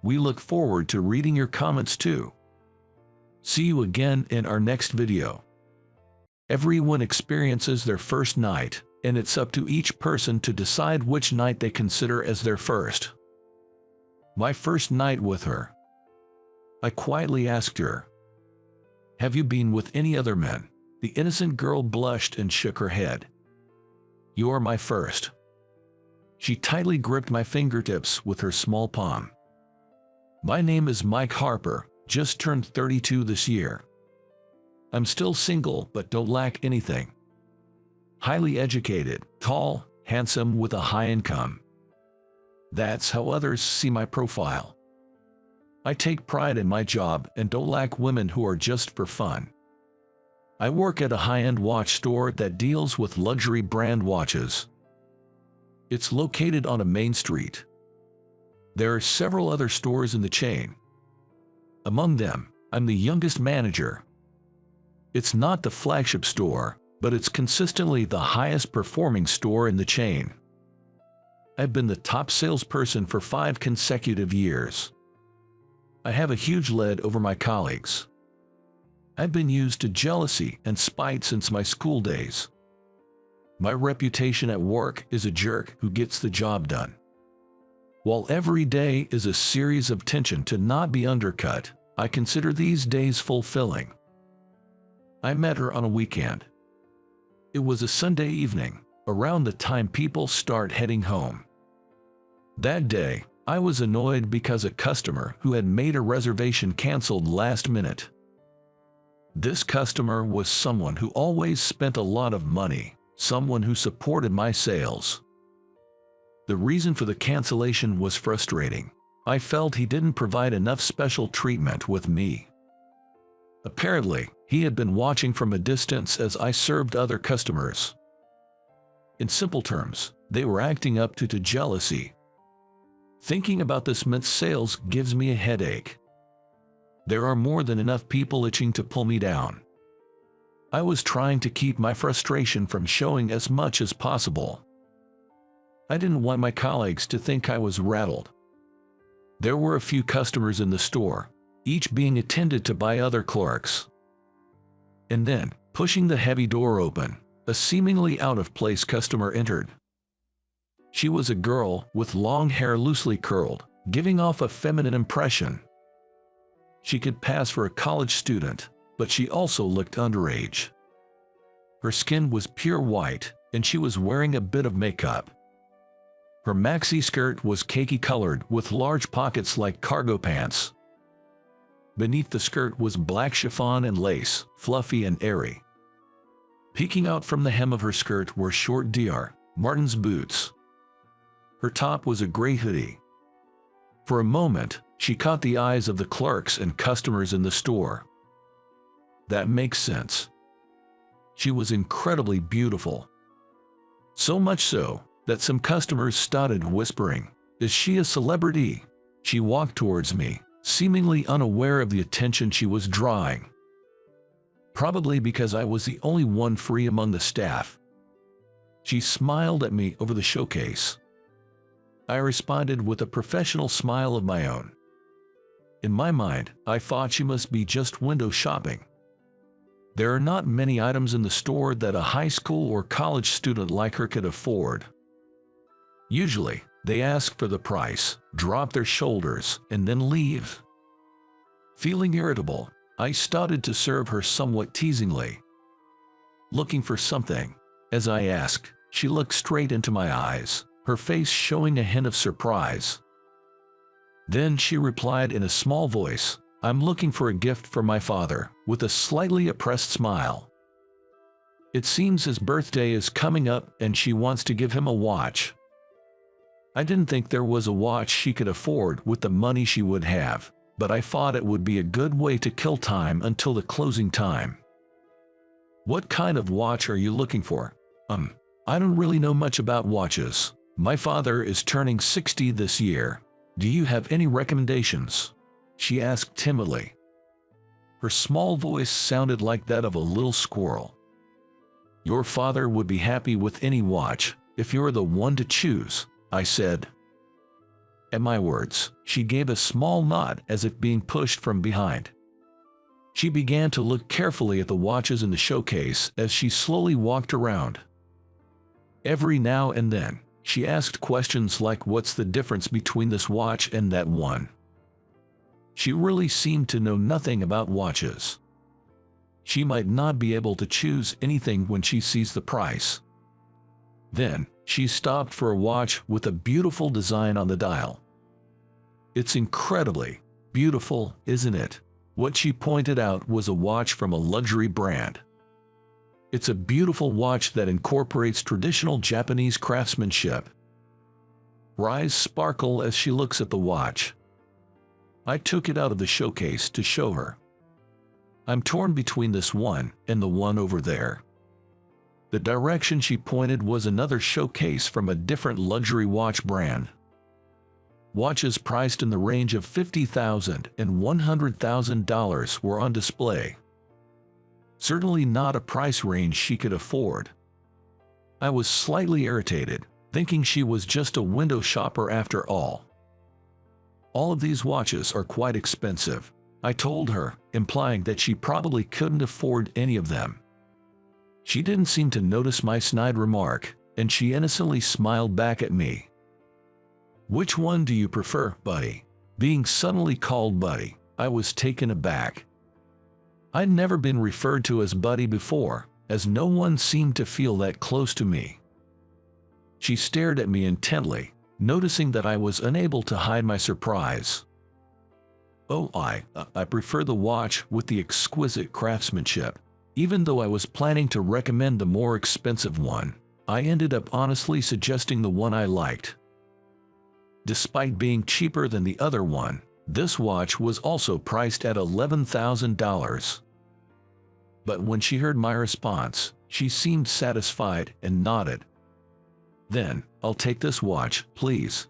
We look forward to reading your comments too. See you again in our next video. Everyone experiences their first night, and it's up to each person to decide which night they consider as their first. My first night with her. I quietly asked her, "Have you been with any other men?" The innocent girl blushed and shook her head. "You are my first." She tightly gripped my fingertips with her small palm. "My name is Mike Harper, just turned 32 this year. I'm still single but don't lack anything. Highly educated, tall, handsome with a high income. That's how others see my profile. I take pride in my job and don't lack women who are just for fun. I work at a high-end watch store that deals with luxury brand watches. It's located on a main street. There are several other stores in the chain. Among them, I'm the youngest manager. It's not the flagship store, but it's consistently the highest performing store in the chain. I've been the top salesperson for 5 consecutive years. I have a huge lead over my colleagues. I've been used to jealousy and spite since my school days. My reputation at work is a jerk who gets the job done. While every day is a series of tension to not be undercut, I consider these days fulfilling. I met her on a weekend. It was a Sunday evening, around the time people start heading home. That day, I was annoyed because a customer who had made a reservation canceled last minute. This customer was someone who always spent a lot of money, someone who supported my sales. The reason for the cancellation was frustrating. I felt he didn't provide enough special treatment with me. Apparently, he had been watching from a distance as I served other customers. In simple terms, they were acting up to jealousy. Thinking about this meant sales gives me a headache. There are more than enough people itching to pull me down. I was trying to keep my frustration from showing as much as possible. I didn't want my colleagues to think I was rattled. There were a few customers in the store, each being attended to by other clerks. And then, pushing the heavy door open, a seemingly out-of-place customer entered. She was a girl with long hair loosely curled, giving off a feminine impression. She could pass for a college student, but she also looked underage. Her skin was pure white, and she was wearing a bit of makeup. Her maxi skirt was khaki-colored with large pockets like cargo pants. Beneath the skirt was black chiffon and lace, fluffy and airy. Peeking out from the hem of her skirt were short Dr. Martens boots. Her top was a gray hoodie. For a moment, she caught the eyes of the clerks and customers in the store. That makes sense. She was incredibly beautiful. So much so that some customers started whispering, "Is she a celebrity?" She walked towards me, seemingly unaware of the attention she was drawing. Probably because I was the only one free among the staff. She smiled at me over the showcase. I responded with a professional smile of my own. In my mind, I thought she must be just window shopping. There are not many items in the store that a high school or college student like her could afford. Usually, they ask for the price, drop their shoulders, and then leave. Feeling irritable, I started to serve her somewhat teasingly. Looking for something. As I asked, she looked straight into my eyes, her face showing a hint of surprise. Then she replied in a small voice, "I'm looking for a gift for my father," with a slightly oppressed smile. It seems his birthday is coming up and she wants to give him a watch. I didn't think there was a watch she could afford with the money she would have, but I thought it would be a good way to kill time until the closing time. What kind of watch are you looking for? I don't really know much about watches. My father is turning 60 this year. Do you have any recommendations? She asked timidly. Her small voice sounded like that of a little squirrel. Your father would be happy with any watch, if you're the one to choose, I said. At my words, she gave a small nod as if being pushed from behind. She began to look carefully at the watches in the showcase as she slowly walked around. Every now and then, she asked questions like what's the difference between this watch and that one. She really seemed to know nothing about watches. She might not be able to choose anything when she sees the price. Then, she stopped for a watch with a beautiful design on the dial. It's incredibly beautiful, isn't it? What she pointed out was a watch from a luxury brand. It's a beautiful watch that incorporates traditional Japanese craftsmanship. Her eyes sparkle as she looks at the watch. I took it out of the showcase to show her. I'm torn between this one and the one over there. The direction she pointed was another showcase from a different luxury watch brand. Watches priced in the range of $50,000 and $100,000 were on display. Certainly not a price range she could afford. I was slightly irritated, thinking she was just a window shopper after all. All of these watches are quite expensive, I told her, implying that she probably couldn't afford any of them. She didn't seem to notice my snide remark, and she innocently smiled back at me. Which one do you prefer, buddy? Being suddenly called buddy, I was taken aback. I'd never been referred to as buddy before, as no one seemed to feel that close to me. She stared at me intently, noticing that I was unable to hide my surprise. Oh, I prefer the watch with the exquisite craftsmanship. Even though I was planning to recommend the more expensive one, I ended up honestly suggesting the one I liked. Despite being cheaper than the other one, this watch was also priced at $11,000. But when she heard my response, she seemed satisfied and nodded. Then, I'll take this watch, please.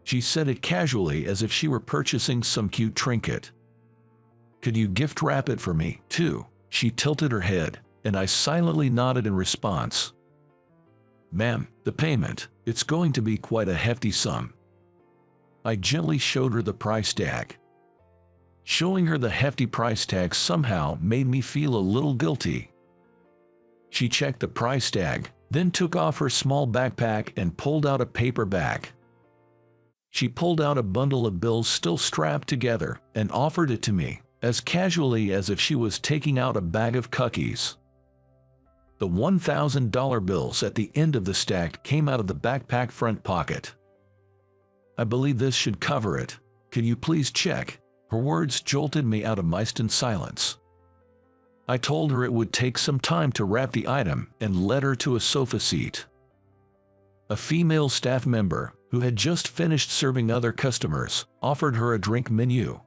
She said it casually as if she were purchasing some cute trinket. Could you gift wrap it for me, too? She tilted her head, and I silently nodded in response. Ma'am, the payment, it's going to be quite a hefty sum. I gently showed her the price tag. Showing her the hefty price tag somehow made me feel a little guilty. She checked the price tag, then took off her small backpack and pulled out a paper bag. She pulled out a bundle of bills still strapped together and offered it to me, as casually as if she was taking out a bag of cookies. The $1,000 bills at the end of the stack came out of the backpack front pocket. I believe this should cover it. Can you please check? Her words jolted me out of my stunned silence. I told her it would take some time to wrap the item and led her to a sofa seat. A female staff member, who had just finished serving other customers, offered her a drink menu.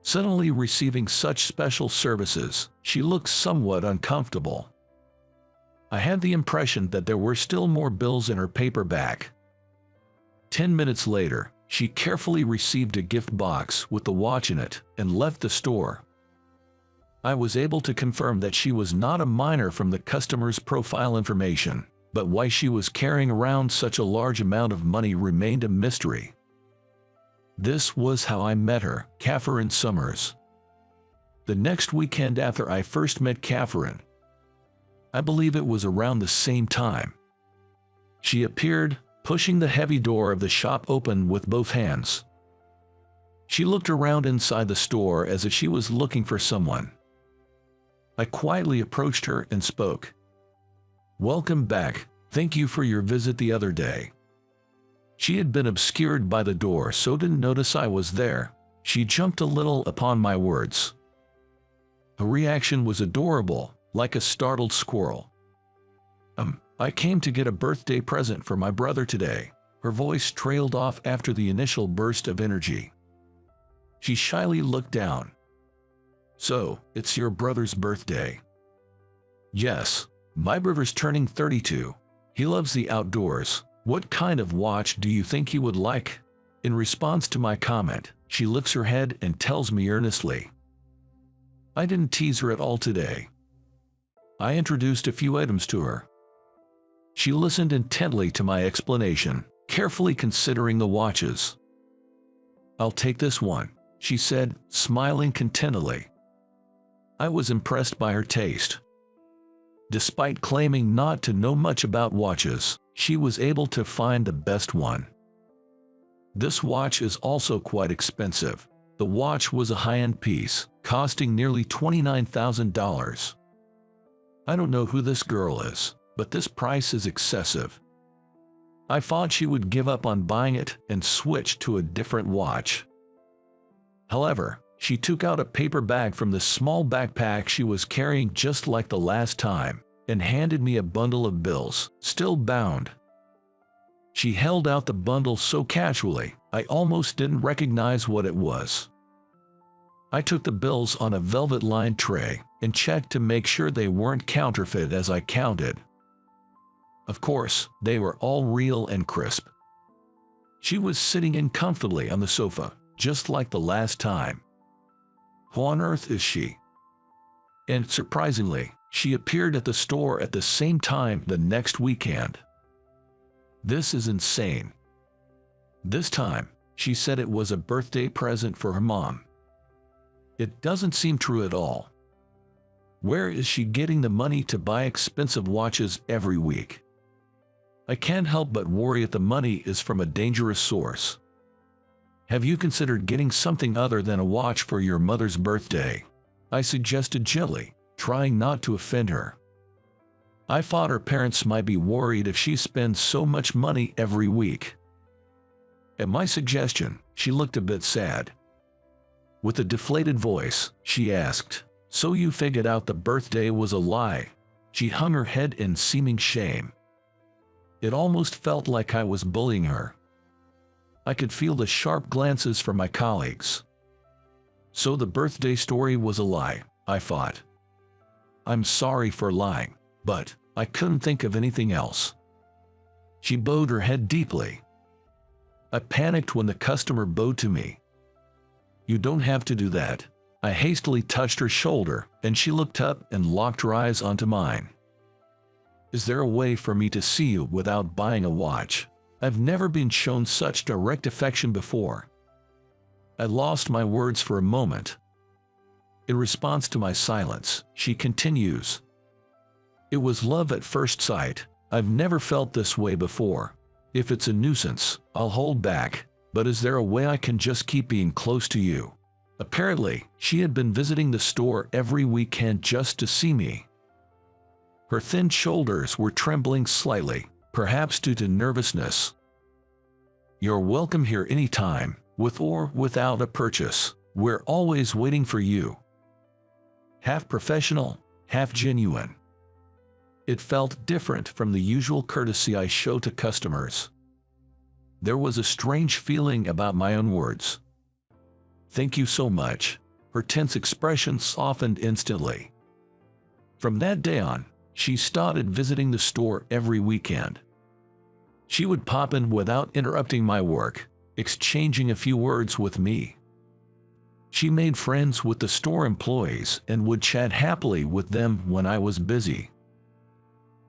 Suddenly receiving such special services, she looked somewhat uncomfortable. I had the impression that there were still more bills in her paper bag. 10 minutes later, she carefully received a gift box with the watch in it and left the store. I was able to confirm that she was not a minor from the customer's profile information, but why she was carrying around such a large amount of money remained a mystery. This was how I met her, Catherine Summers. The next weekend after I first met Catherine, I believe it was around the same time, she appeared, pushing the heavy door of the shop open with both hands. She looked around inside the store as if she was looking for someone. I quietly approached her and spoke. Welcome back, thank you for your visit the other day. She had been obscured by the door so didn't notice I was there. She jumped a little upon my words. Her reaction was adorable, like a startled squirrel. I came to get a birthday present for my brother today." Her voice trailed off after the initial burst of energy. She shyly looked down. "So, it's your brother's birthday?" "Yes, my brother's turning 32. He loves the outdoors. What kind of watch do you think he would like?" In response to my comment, she lifts her head and tells me earnestly. I didn't tease her at all today. I introduced a few items to her. She listened intently to my explanation, carefully considering the watches. "I'll take this one," she said, smiling contentedly. I was impressed by her taste. Despite claiming not to know much about watches, she was able to find the best one. This watch is also quite expensive. The watch was a high-end piece, costing nearly $29,000. I don't know who this girl is, but this price is excessive. I thought she would give up on buying it and switch to a different watch. However, she took out a paper bag from the small backpack she was carrying just like the last time, and handed me a bundle of bills, still bound. She held out the bundle so casually, I almost didn't recognize what it was. I took the bills on a velvet-lined tray and checked to make sure they weren't counterfeit as I counted. Of course, they were all real and crisp. She was sitting in comfortably on the sofa, just like the last time. Who on earth is she? And surprisingly, she appeared at the store at the same time the next weekend. This is insane. This time, she said it was a birthday present for her mom. It doesn't seem true at all. Where is she getting the money to buy expensive watches every week? I can't help but worry if the money is from a dangerous source. Have you considered getting something other than a watch for your mother's birthday? I suggested gently, trying not to offend her. I thought her parents might be worried if she spends so much money every week. At my suggestion, she looked a bit sad. With a deflated voice, she asked, "So you figured out the birthday was a lie?" She hung her head in seeming shame. It almost felt like I was bullying her. I could feel the sharp glances from my colleagues. So the birthday story was a lie, I thought. I'm sorry for lying, but I couldn't think of anything else. She bowed her head deeply. I panicked when the customer bowed to me. "You don't have to do that." I hastily touched her shoulder, and she looked up and locked her eyes onto mine. "Is there a way for me to see you without buying a watch? I've never been shown such direct affection before." I lost my words for a moment. In response to my silence, she continues, "It was love at first sight. I've never felt this way before. If it's a nuisance, I'll hold back, but is there a way I can just keep being close to you?" Apparently, she had been visiting the store every weekend just to see me. Her thin shoulders were trembling slightly, perhaps due to nervousness. "You're welcome here anytime, with or without a purchase. We're always waiting for you." Half professional, half genuine. It felt different from the usual courtesy I show to customers. There was a strange feeling about my own words. "Thank you so much." Her tense expression softened instantly. From that day on, she started visiting the store every weekend. She would pop in without interrupting my work, exchanging a few words with me. She made friends with the store employees and would chat happily with them when I was busy.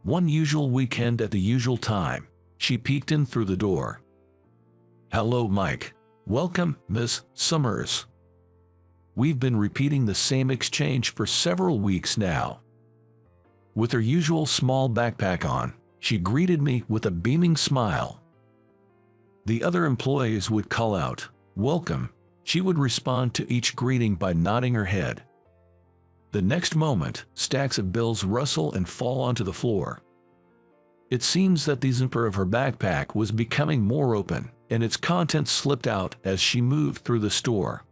One usual weekend at the usual time, she peeked in through the door. "Hello, Mike. Welcome, Miss Summers. We've been repeating the same exchange for several weeks now." With her usual small backpack on, she greeted me with a beaming smile. The other employees would call out, "Welcome." She would respond to each greeting by nodding her head. The next moment, stacks of bills rustle and fall onto the floor. It seems that the zipper of her backpack was becoming more open, and its contents slipped out as she moved through the store.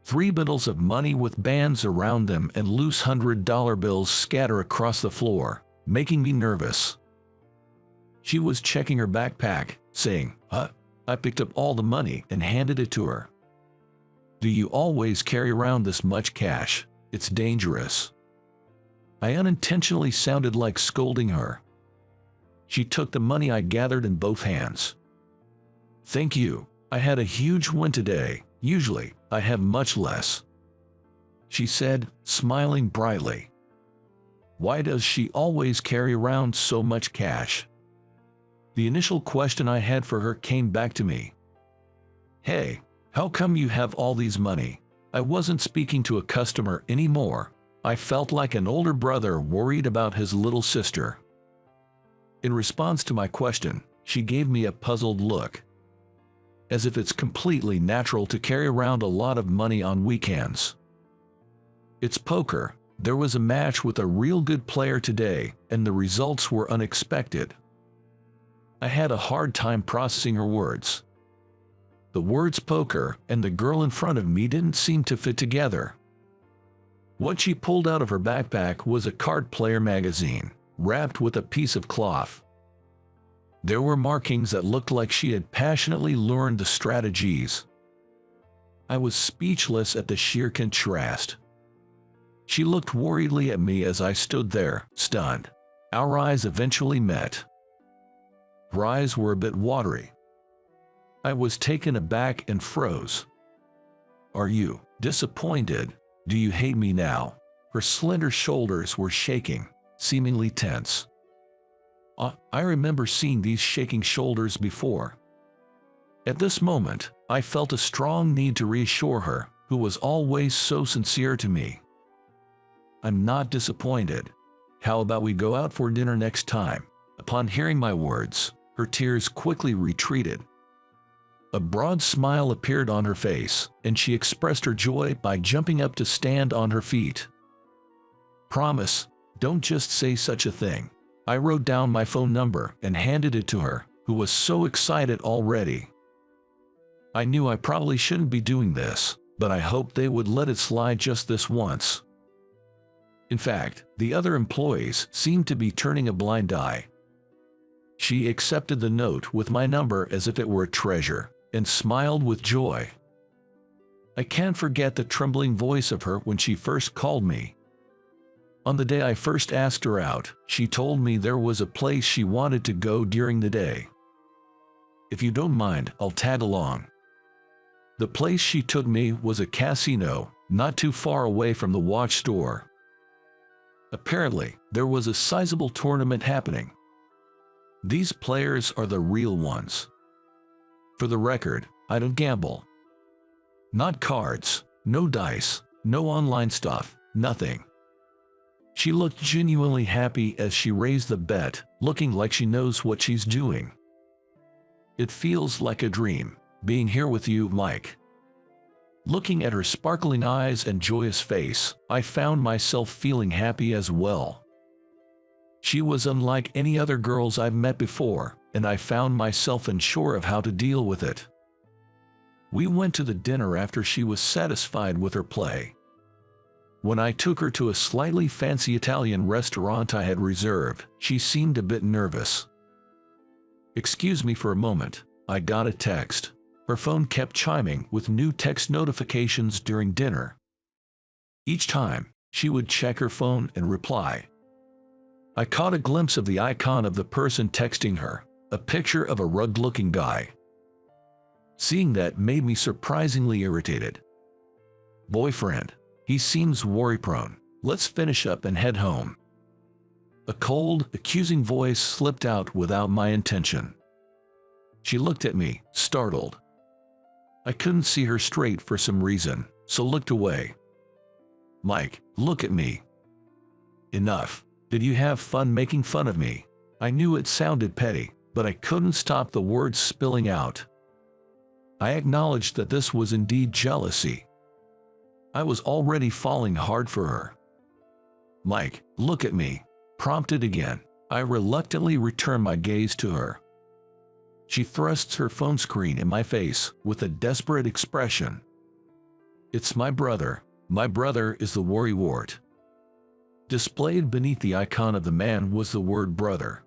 3 bundles of money with bands around them and loose $100 bills scatter across the floor, making me nervous. She was checking her backpack, saying, "Huh?" I picked up all the money and handed it to her. "Do you always carry around this much cash? It's dangerous." I unintentionally sounded like scolding her. She took the money I gathered in both hands. "Thank you. I had a huge win today. Usually, I have much less," she said, smiling brightly. Why does she always carry around so much cash? The initial question I had for her came back to me. "Hey, how come you have all these money?" I wasn't speaking to a customer anymore. I felt like an older brother worried about his little sister. In response to my question, she gave me a puzzled look, as if it's completely natural to carry around a lot of money on weekends. "It's poker. There was a match with a real good player today, and the results were unexpected." I had a hard time processing her words. The words poker and the girl in front of me didn't seem to fit together. What she pulled out of her backpack was a card player magazine, wrapped with a piece of cloth. There were markings that looked like she had passionately learned the strategies. I was speechless at the sheer contrast. She looked worriedly at me as I stood there, stunned. Our eyes eventually met. Her eyes were a bit watery. I was taken aback and froze. "Are you disappointed? Do you hate me now?" Her slender shoulders were shaking, seemingly tense. I remember seeing these shaking shoulders before. At this moment, I felt a strong need to reassure her, who was always so sincere to me. "I'm not disappointed. How about we go out for dinner next time?" Upon hearing my words, her tears quickly retreated. A broad smile appeared on her face, and she expressed her joy by jumping up to stand on her feet. "Promise, don't just say such a thing." I wrote down my phone number and handed it to her, who was so excited already. I knew I probably shouldn't be doing this, but I hoped they would let it slide just this once. In fact, the other employees seemed to be turning a blind eye. She accepted the note with my number as if it were a treasure, and smiled with joy. I can't forget the trembling voice of her when she first called me. On the day I first asked her out, she told me there was a place she wanted to go during the day. "If you don't mind, I'll tag along." The place she took me was a casino, not too far away from the watch store. Apparently, there was a sizable tournament happening. These players are the real ones. For the record, I don't gamble. Not cards, no dice, no online stuff, nothing. She looked genuinely happy as she raised the bet, looking like she knows what she's doing. "It feels like a dream, being here with you, Mike." Looking at her sparkling eyes and joyous face, I found myself feeling happy as well. She was unlike any other girls I've met before, and I found myself unsure of how to deal with it. We went to the dinner after she was satisfied with her play. When I took her to a slightly fancy Italian restaurant I had reserved, she seemed a bit nervous. "Excuse me for a moment, I got a text." Her phone kept chiming with new text notifications during dinner. Each time, she would check her phone and reply. I caught a glimpse of the icon of the person texting her, a picture of a rugged-looking guy. Seeing that made me surprisingly irritated. "Boyfriend. He seems worry-prone. Let's finish up and head home." A cold, accusing voice slipped out without my intention. She looked at me, startled. I couldn't see her straight for some reason, so looked away. "Mike, look at me." "Enough. Did you have fun making fun of me?" I knew it sounded petty, but I couldn't stop the words spilling out. I acknowledged that this was indeed jealousy. I was already falling hard for her. "Mike, look at me," prompted again. I reluctantly returned my gaze to her. She thrusts her phone screen in my face with a desperate expression. It's my brother. My brother is the worrywart. Displayed beneath the icon of the man was the word brother.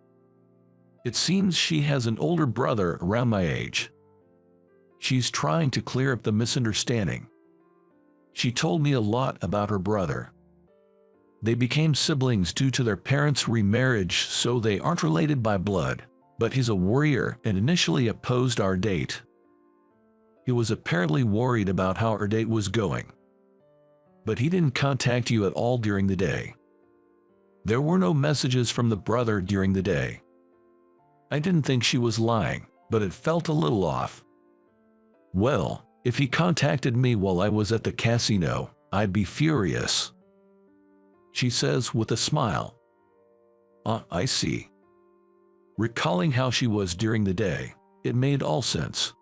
It seems she has an older brother around my age. She's trying to clear up the misunderstanding. She told me a lot about her brother. They became siblings due to their parents' remarriage, so they aren't related by blood, but he's a worrier and initially opposed our date. He was apparently worried about how our date was going. But he didn't contact you at all during the day. There were no messages from the brother during the day. I didn't think she was lying, but it felt a little off. Well, if he contacted me while I was at the casino, I'd be furious. She says with a smile. I see. Recalling how she was during the day, it made all sense.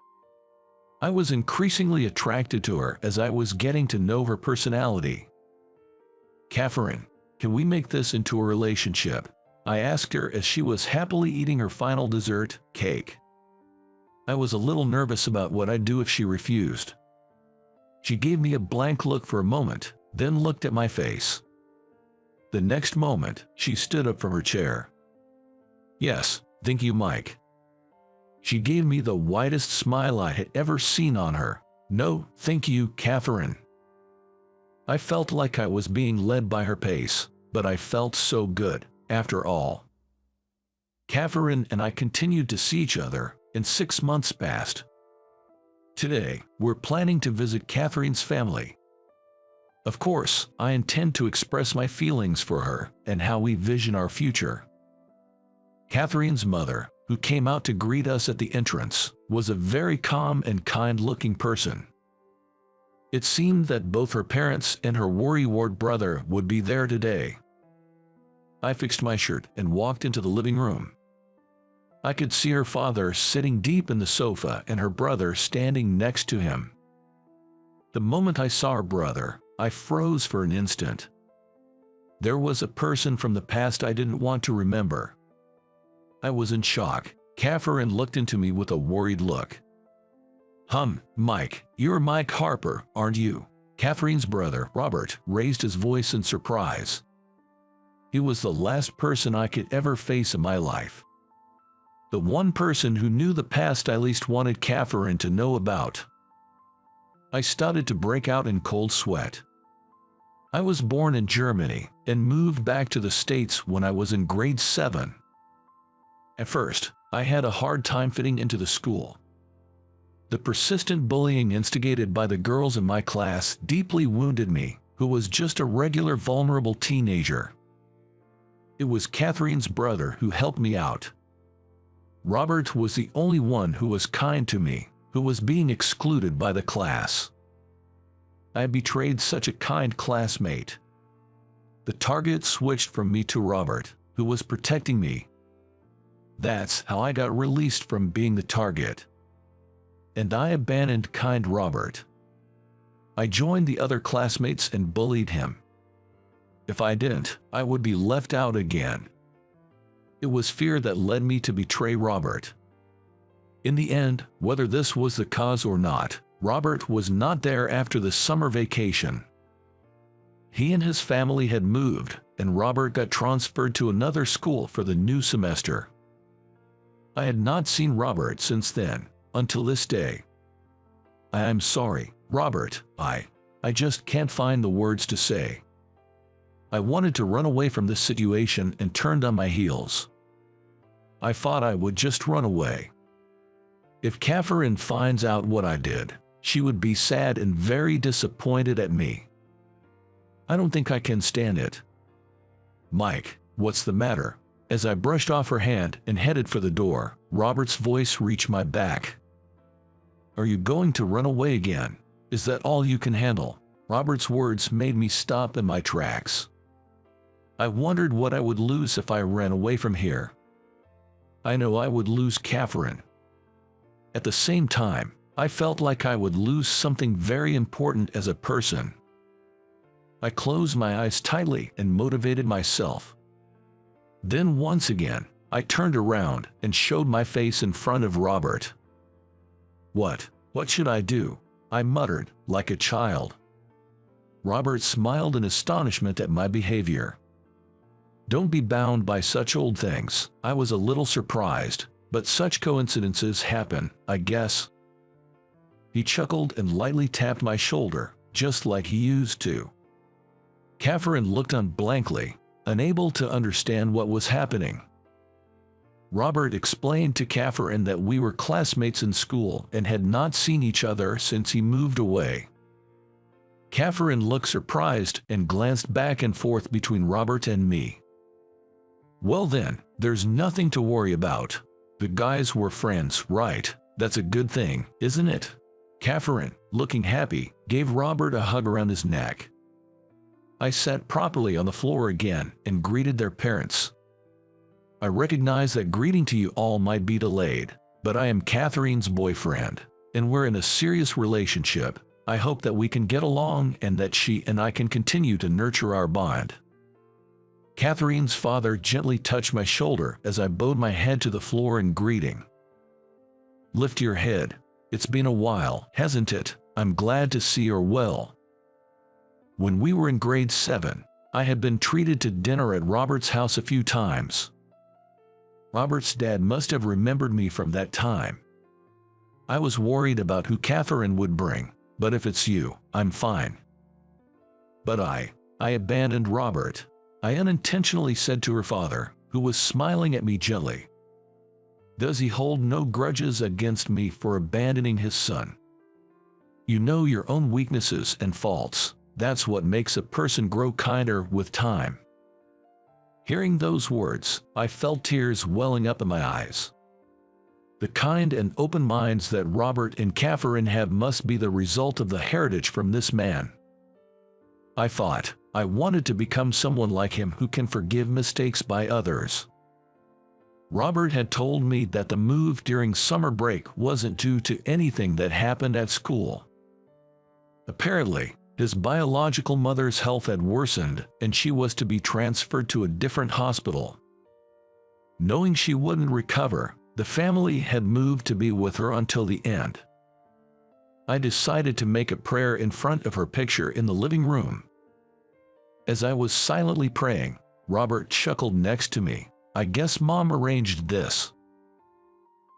I was increasingly attracted to her as I was getting to know her personality. Catherine, can we make this into a relationship? I asked her as she was happily eating her final dessert, cake. I was a little nervous about what I'd do if she refused. She gave me a blank look for a moment, then looked at my face. The next moment, she stood up from her chair. Yes, thank you, Mike. She gave me the widest smile I had ever seen on her. No, thank you, Catherine. I felt like I was being led by her pace, but I felt so good, after all. Catherine and I continued to see each other, and 6 months passed. Today, we're planning to visit Catherine's family. Of course, I intend to express my feelings for her and how we vision our future. Catherine's mother, who came out to greet us at the entrance, was a very calm and kind-looking person. It seemed that both her parents and her worrywart brother would be there today. I fixed my shirt and walked into the living room. I could see her father sitting deep in the sofa and her brother standing next to him. The moment I saw her brother, I froze for an instant. There was a person from the past I didn't want to remember. I was in shock. Catherine looked into me with a worried look. Mike, you're Mike Harper, aren't you? Catherine's brother, Robert, raised his voice in surprise. He was the last person I could ever face in my life. The one person who knew the past I least wanted Catherine to know about. I started to break out in cold sweat. I was born in Germany and moved back to the States when I was in grade 7. At first, I had a hard time fitting into the school. The persistent bullying instigated by the girls in my class deeply wounded me, who was just a regular vulnerable teenager. It was Catherine's brother who helped me out. Robert was the only one who was kind to me, who was being excluded by the class. I betrayed such a kind classmate. The target switched from me to Robert, who was protecting me. That's how I got released from being the target. And I abandoned kind Robert. I joined the other classmates and bullied him. If I didn't, I would be left out again. It was fear that led me to betray Robert. In the end, whether this was the cause or not, Robert was not there after the summer vacation. He and his family had moved, and Robert got transferred to another school for the new semester. I had not seen Robert since then, until this day. I'm sorry, Robert, I just can't find the words to say. I wanted to run away from this situation and turned on my heels. I thought I would just run away. If Catherine finds out what I did, she would be sad and very disappointed at me. I don't think I can stand it. Mike, what's the matter? As I brushed off her hand and headed for the door, Robert's voice reached my back. Are you going to run away again? Is that all you can handle? Robert's words made me stop in my tracks. I wondered what I would lose if I ran away from here. I know I would lose Catherine. At the same time, I felt like I would lose something very important as a person. I closed my eyes tightly and motivated myself. Then once again, I turned around and showed my face in front of Robert. What should I do? I muttered, like a child. Robert smiled in astonishment at my behavior. Don't be bound by such old things. I was a little surprised, but such coincidences happen, I guess. He chuckled and lightly tapped my shoulder, just like he used to. Catherine looked on blankly, unable to understand what was happening. Robert explained to Catherine that we were classmates in school and had not seen each other since he moved away. Catherine looked surprised and glanced back and forth between Robert and me. Well then, there's nothing to worry about. The guys were friends, right? That's a good thing, isn't it? Catherine, looking happy, gave Robert a hug around his neck. I sat properly on the floor again and greeted their parents. I recognize that greeting to you all might be delayed, but I am Catherine's boyfriend, and we're in a serious relationship. I hope that we can get along and that she and I can continue to nurture our bond. Catherine's father gently touched my shoulder as I bowed my head to the floor in greeting. Lift your head. It's been a while, hasn't it? I'm glad to see you're well. When we were in grade 7, I had been treated to dinner at Robert's house a few times. Robert's dad must have remembered me from that time. I was worried about who Catherine would bring. But if it's you, I'm fine. But I abandoned Robert, I unintentionally said to her father, who was smiling at me gently. Does he hold no grudges against me for abandoning his son? You know your own weaknesses and faults. That's what makes a person grow kinder with time. Hearing those words, I felt tears welling up in my eyes. The kind and open minds that Robert and Catherine have must be the result of the heritage from this man. I thought, I wanted to become someone like him who can forgive mistakes by others. Robert had told me that the move during summer break wasn't due to anything that happened at school. Apparently, his biological mother's health had worsened and she was to be transferred to a different hospital. Knowing she wouldn't recover, the family had moved to be with her until the end. I decided to make a prayer in front of her picture in the living room. As I was silently praying, Robert chuckled next to me. I guess Mom arranged this.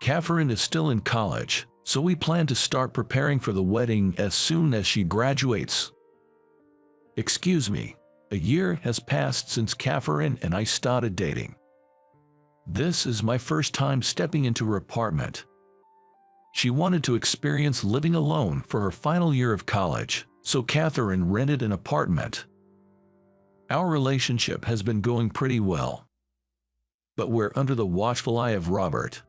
Catherine is still in college, so we plan to start preparing for the wedding as soon as she graduates. Excuse me, a year has passed since Catherine and I started dating. This is my first time stepping into her apartment. She wanted to experience living alone for her final year of college, so Catherine rented an apartment. Our relationship has been going pretty well, but we're under the watchful eye of Robert.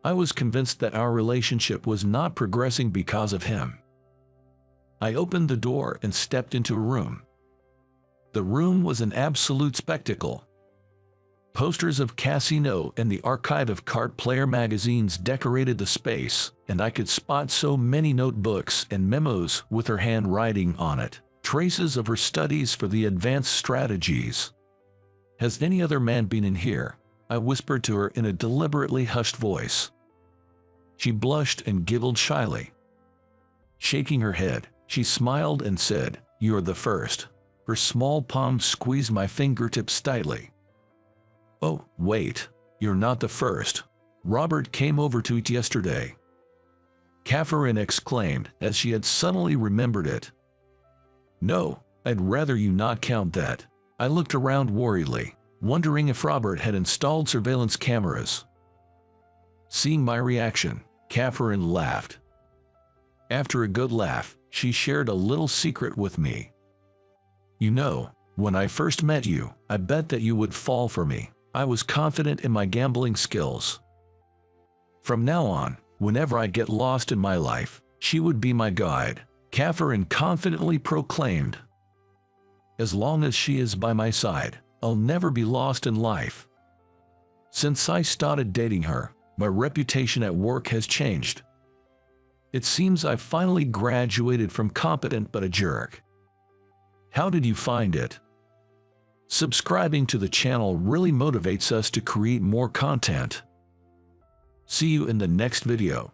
I was convinced that our relationship was not progressing because of him. I opened the door and stepped into a room. The room was an absolute spectacle. Posters of Casino and the archive of card player magazines decorated the space, and I could spot so many notebooks and memos with her handwriting on it, traces of her studies for the advanced strategies. Has any other man been in here? I whispered to her in a deliberately hushed voice. She blushed and giggled shyly. Shaking her head, she smiled and said, "You're the first." Her small palm squeezed my fingertips tightly. "Oh, wait, you're not the first. Robert came over to eat yesterday," Catherine exclaimed as she had suddenly remembered it. "No, I'd rather you not count that." I looked around worriedly, wondering if Robert had installed surveillance cameras. Seeing my reaction, Catherine laughed. After a good laugh, she shared a little secret with me. "You know, when I first met you, I bet that you would fall for me. I was confident in my gambling skills. From now on, whenever I get lost in my life, she would be my guide," Catherine confidently proclaimed. "As long as she is by my side, I'll never be lost in life." Since I started dating her, my reputation at work has changed. It seems I finally graduated from competent but a jerk. How did you find it? Subscribing to the channel really motivates us to create more content. See you in the next video.